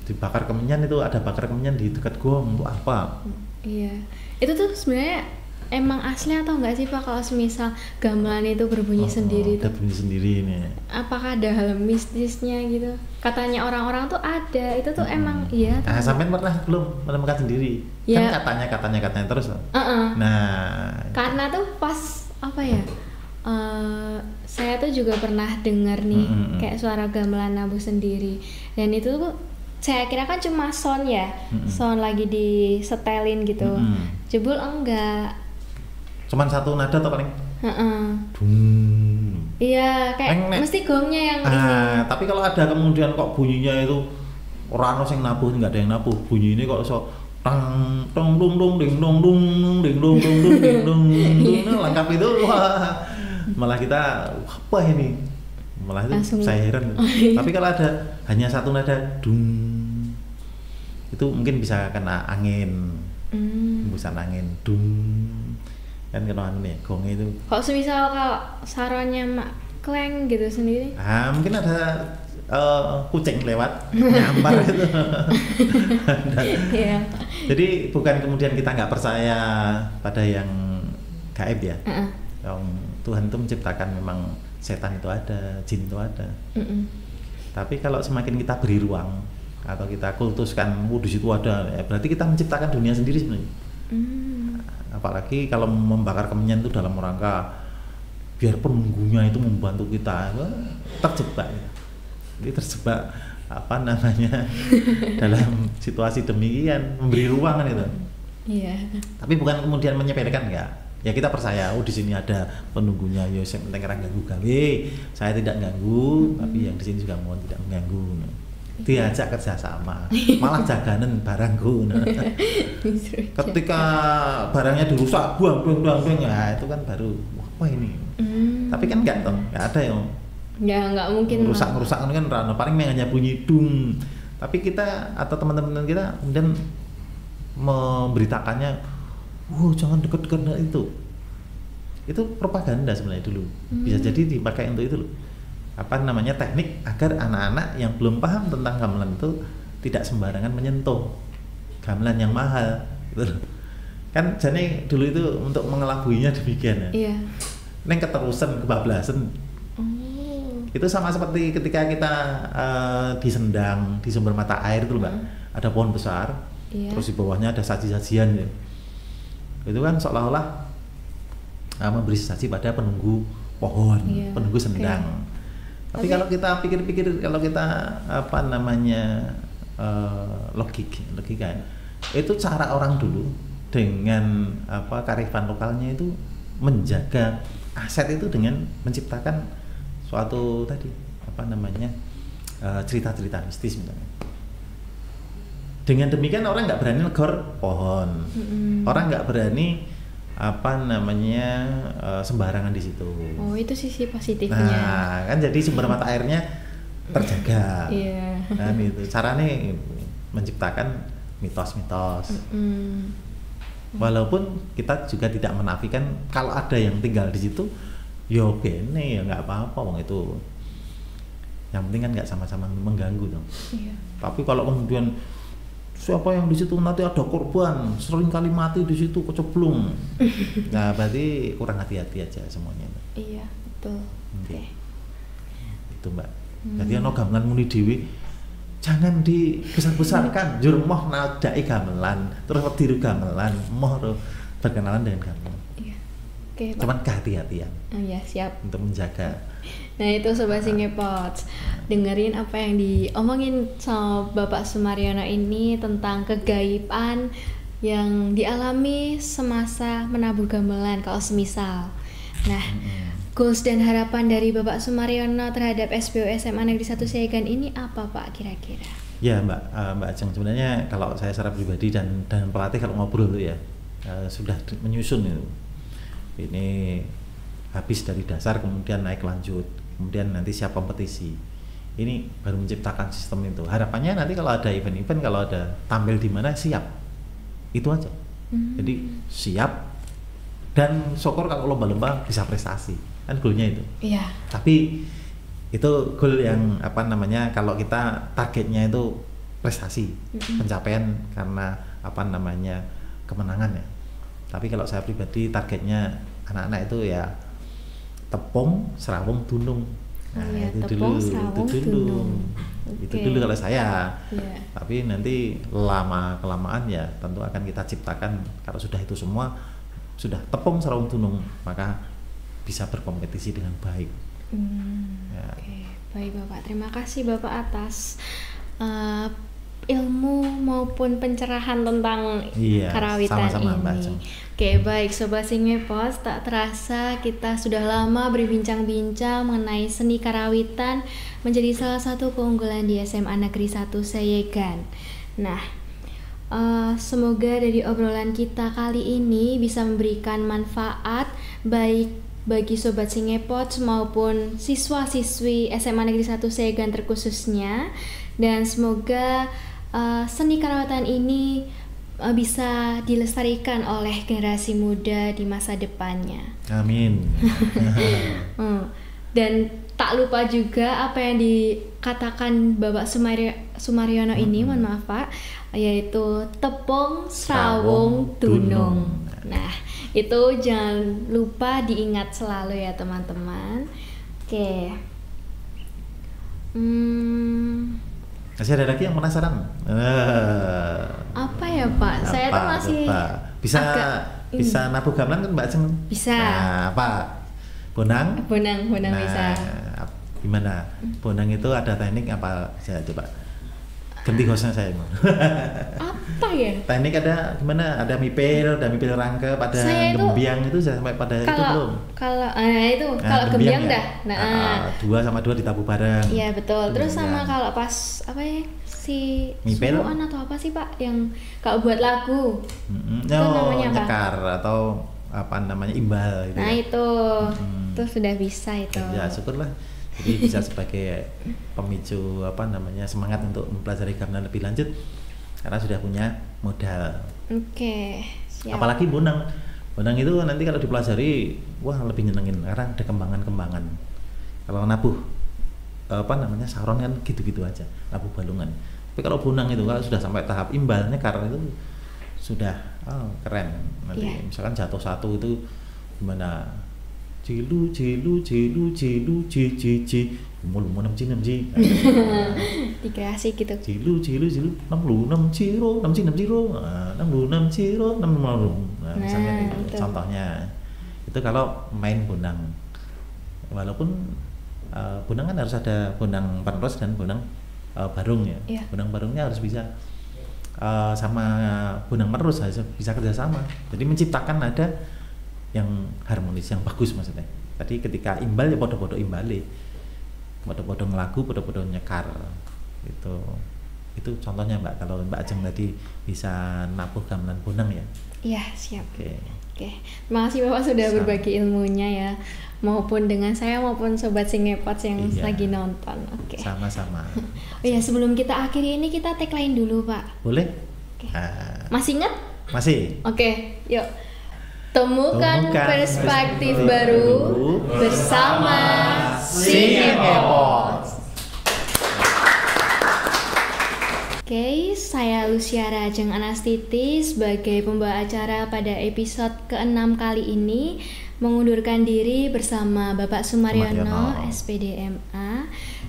dibakar kemenyan, itu ada bakar kemenyan di dekat gong, untuk apa? Iya. Itu tuh sebenarnya emang asli atau enggak sih Pak kalau semisal gamelan itu berbunyi sendiri tuh? Berbunyi sendiri ini. Apakah ada hal mistisnya gitu? Katanya orang-orang tuh ada, itu tuh emang iya. Nah, sampean pernah belum menemukan sendiri? Ya. Kan katanya terus loh. Nah, karena tuh pas apa ya? Saya tuh juga pernah dengar nih kayak suara gamelan nabuh sendiri, dan itu tuh saya kira kan cuma sound ya, sound lagi disetelin gitu. Jebul enggak. Cuman satu nada atau paling? Iya, kayak mesti gongnya yang ini. Tapi kalau ada kemudian kok bunyinya itu orang sing nabuh, nggak ada yang nabuh, bunyi ini kok so tang tong dung dung ding dong dung ding dong dung dung ding dong, lengkap itu, wah malah kita apa ini, malah itu saya heran. Tapi kalau ada hanya satu nada dung, itu mungkin bisa kena angin, hembusan angin dung, kan kena angin ya, gongnya itu. Kok semisal kalau saronnya mak kleng gitu sendiri? Mungkin ada kucing lewat nyampar itu. Jadi bukan kemudian kita nggak percaya pada yang gaib ya. Tuhan itu menciptakan, memang setan itu ada, jin itu ada. Tapi kalau semakin kita beri ruang atau kita kultuskan, di situ ada, ya berarti kita menciptakan dunia sendiri sebenarnya. Apalagi kalau membakar kemenyan itu dalam rangka biar penunggunya itu membantu kita. Terjebak ya. Ini terjebak apa namanya dalam situasi demikian, memberi ruang kan itu. Iya. Tapi bukan kemudian menyepelekan, enggak. Ya kita percaya, di sini ada penunggunya, ya sing penting ora ganggu gawe. Saya tidak ganggu, tapi yang di sini juga mohon tidak mengganggu. Diajak kerjasama, malah jaganen barangku. Ketika barangnya dirusak, buang, ya itu kan baru apa ini. Tapi kan enggak toh, enggak ada yang ya nggak mungkin rusak kan rano, paling hanya bunyi dung. Tapi kita atau teman-teman kita kemudian memberitakannya, jangan dekat-dekat itu propaganda sebenarnya dulu. Bisa jadi dipakai untuk itu loh, apa namanya, teknik agar anak-anak yang belum paham tentang gamelan itu tidak sembarangan menyentuh gamelan yang mahal gitu loh. Kan jadi dulu itu untuk mengelabuinya demikian ya. Iya. Neng keterusan kebablasan. Itu sama seperti ketika kita di Sendang, di sumber mata air itu Mbak, ada pohon besar, terus di bawahnya ada saji-sajian ya. Itu kan seolah-olah memberi saji pada penunggu pohon, penunggu Sendang. Tapi kalau kita pikir-pikir, kalau kita apa namanya logika, itu cara orang dulu dengan apa kearifan lokalnya itu menjaga aset itu dengan menciptakan suatu tadi apa namanya cerita-cerita mistis misalnya. Dengan demikian orang nggak berani negor pohon, orang nggak berani apa namanya sembarangan di situ. Oh, itu sisi positifnya. Nah, kan jadi sumber mata airnya terjaga. Dan itu caranya menciptakan mitos-mitos. Walaupun kita juga tidak menafikan kalau ada yang tinggal di situ, yo kene ya nggak apa-apa, wong itu yang penting kan nggak sama-sama mengganggu dong. Tapi kalau kemudian siapa yang di situ nanti ada korban, sering kali mati di situ kecemplung, nah berarti kurang hati-hati aja semuanya. Iya betul. Itu Mbak. Jadi ono gamelan muni dhewe jangan dibesar-besarkan, jur moh nadai gamelan, terus tiru gamelan, moh berkenalan dengan gamelan. Oke, cuman kehati-hatian. Ya siap. Untuk menjaga. Nah itu Sobat Singepods, dengerin apa yang diomongin sama Bapak Sumaryono ini tentang kegaiban yang dialami semasa menabuh gamelan kalau semisal. Nah, goals dan harapan dari Bapak Sumaryono terhadap SBO SMA Negeri 1 Sayegan ini apa Pak kira-kira? Ya Mbak Ajeng, sebenarnya kalau saya secara pribadi dan pelatih kalau ngobrol tuh ya sudah menyusun itu. Ini habis dari dasar kemudian naik lanjut, kemudian nanti siap kompetisi. Ini baru menciptakan sistem itu. Harapannya nanti kalau ada event-event, kalau ada tampil di mana siap. Itu aja. Jadi siap dan syukur kalau lomba-lomba bisa prestasi. Kan goalnya itu. Iya. Tapi itu goal yang apa namanya, kalau kita targetnya itu prestasi, pencapaian karena apa namanya kemenangan ya. Tapi kalau saya pribadi targetnya anak-anak itu ya tepung, serawung, dunung. Nah, itu tepung, dulu, serawung, itu dulu. dunung. Itu dulu kalau saya. Yeah. Tapi nanti lama-kelamaan ya tentu akan kita ciptakan, kalau sudah itu semua, sudah tepung, serawung, dunung, maka bisa berkompetisi dengan baik. Ya. Oke, baik Bapak. Terima kasih Bapak atas ilmu maupun pencerahan tentang karawitan sama-sama, ini. Oke, baik Sobat Singepods, tak terasa kita sudah lama berbincang-bincang mengenai seni karawitan menjadi salah satu keunggulan di SMA Negeri 1 Sayegan. Nah, semoga dari obrolan kita kali ini bisa memberikan manfaat baik bagi Sobat Singepods maupun siswa-siswi SMA Negeri 1 Sayegan terkhususnya, dan semoga seni karawitan ini bisa dilestarikan oleh generasi muda di masa depannya. Amin. Dan tak lupa juga apa yang dikatakan Bapak Sumaryono ini, mohon maaf Pak, yaitu tepung, serawung, dunung. Nah, itu jangan lupa diingat selalu ya teman-teman. Oke. Masih ada lagi yang penasaran? Apa ya Pak? Saya tuh masih bisa nabuh gamelan kan Mbak Ajeng? Bisa. Nah, apa? Bonang. Bonang Nah, bisa. gimana? Bonang itu ada teknik apa? Saya coba ganti hostnya saya mau. Apa ya? Teknik ada gimana? Ada mipil rangkep, ada Saya itu- gembiang itu sudah sampai pada itu belum? Kalau itu kalau gembiang ya? dah. Nah, 2 sama 2 ditabuh bareng. iya betul. Terus sama Gembiang. kalau pas apa ya si Mipel? suruhan atau apa sih Pak yang kalau buat lagu? Mm-mm. Itu namanya apa? Nyekar atau apa namanya imbal gitu. Nah ya. itu Mm. tuh sudah bisa itu. Ya syukurlah. Jadi bisa sebagai pemicu apa namanya semangat untuk mempelajari gamelan lebih lanjut karena sudah punya modal. Oke. Siap. Apalagi bonang. Bonang itu nanti kalau dipelajari wah lebih nyenengin karena ada kembangan-kembangan. Kalau nabuh apa namanya saron kan gitu-gitu aja, nabuh balungan. Tapi kalau bonang itu kalau sudah sampai tahap imbalnya karena itu sudah keren. Nanti Iya. misalkan jatuh satu itu gimana? Cilu cilu cilu cilu ci ci ci mau 6 ci Dikasih gitu. cilu cilu cilu 66 ciro 6 ciro 66 ciro 6 nah, misalnya itu itu. contohnya itu kalau main bonang walaupun bonang kan harus ada bonang panros dan bonang barung ya. Iya. Bonang barungnya harus bisa sama bonang menerus harus bisa kerjasama jadi menciptakan nada yang harmonis yang bagus maksudnya tadi ketika imbal ya podo-podo imbali podo-podo ngelagu podo-podo nyekar itu contohnya Mbak kalau Mbak Ajeng tadi bisa nabuh gamelan bonang ya. Iya siap. Oke. Terima kasih Bapak sudah Sama. berbagi ilmunya ya maupun dengan saya maupun sobat Singepots yang Iya. lagi nonton. Oke. Sama-sama. Oh ya sebelum kita akhiri ini kita tagline dulu Pak. Boleh? Oke. Ah, Masih ingat? masih. Oke, yuk. Temukan Temukan perspektif perspektif baru baru bersama Singepots. Oke, saya Luciara Ajeng Anastiti sebagai pembawa acara pada episode ke-6 kali ini mengundurkan diri bersama Bapak Sumaryono, Sumaryono. SPD MA.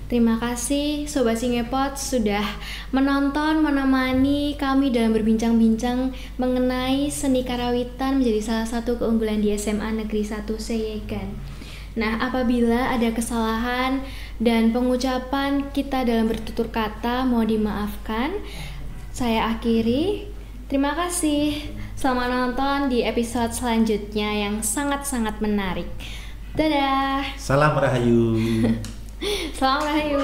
Terima kasih Sobat Singepots sudah menonton, menemani kami dalam berbincang-bincang mengenai seni karawitan menjadi salah satu keunggulan di SMA Negeri 1 Seyegan. Nah, apabila ada kesalahan dan pengucapan kita dalam bertutur kata, mohon dimaafkan. Saya akhiri. Terima kasih. Selamat nonton di episode selanjutnya yang sangat-sangat menarik. Dadah. Salam Rahayu. Selamat Rahayu.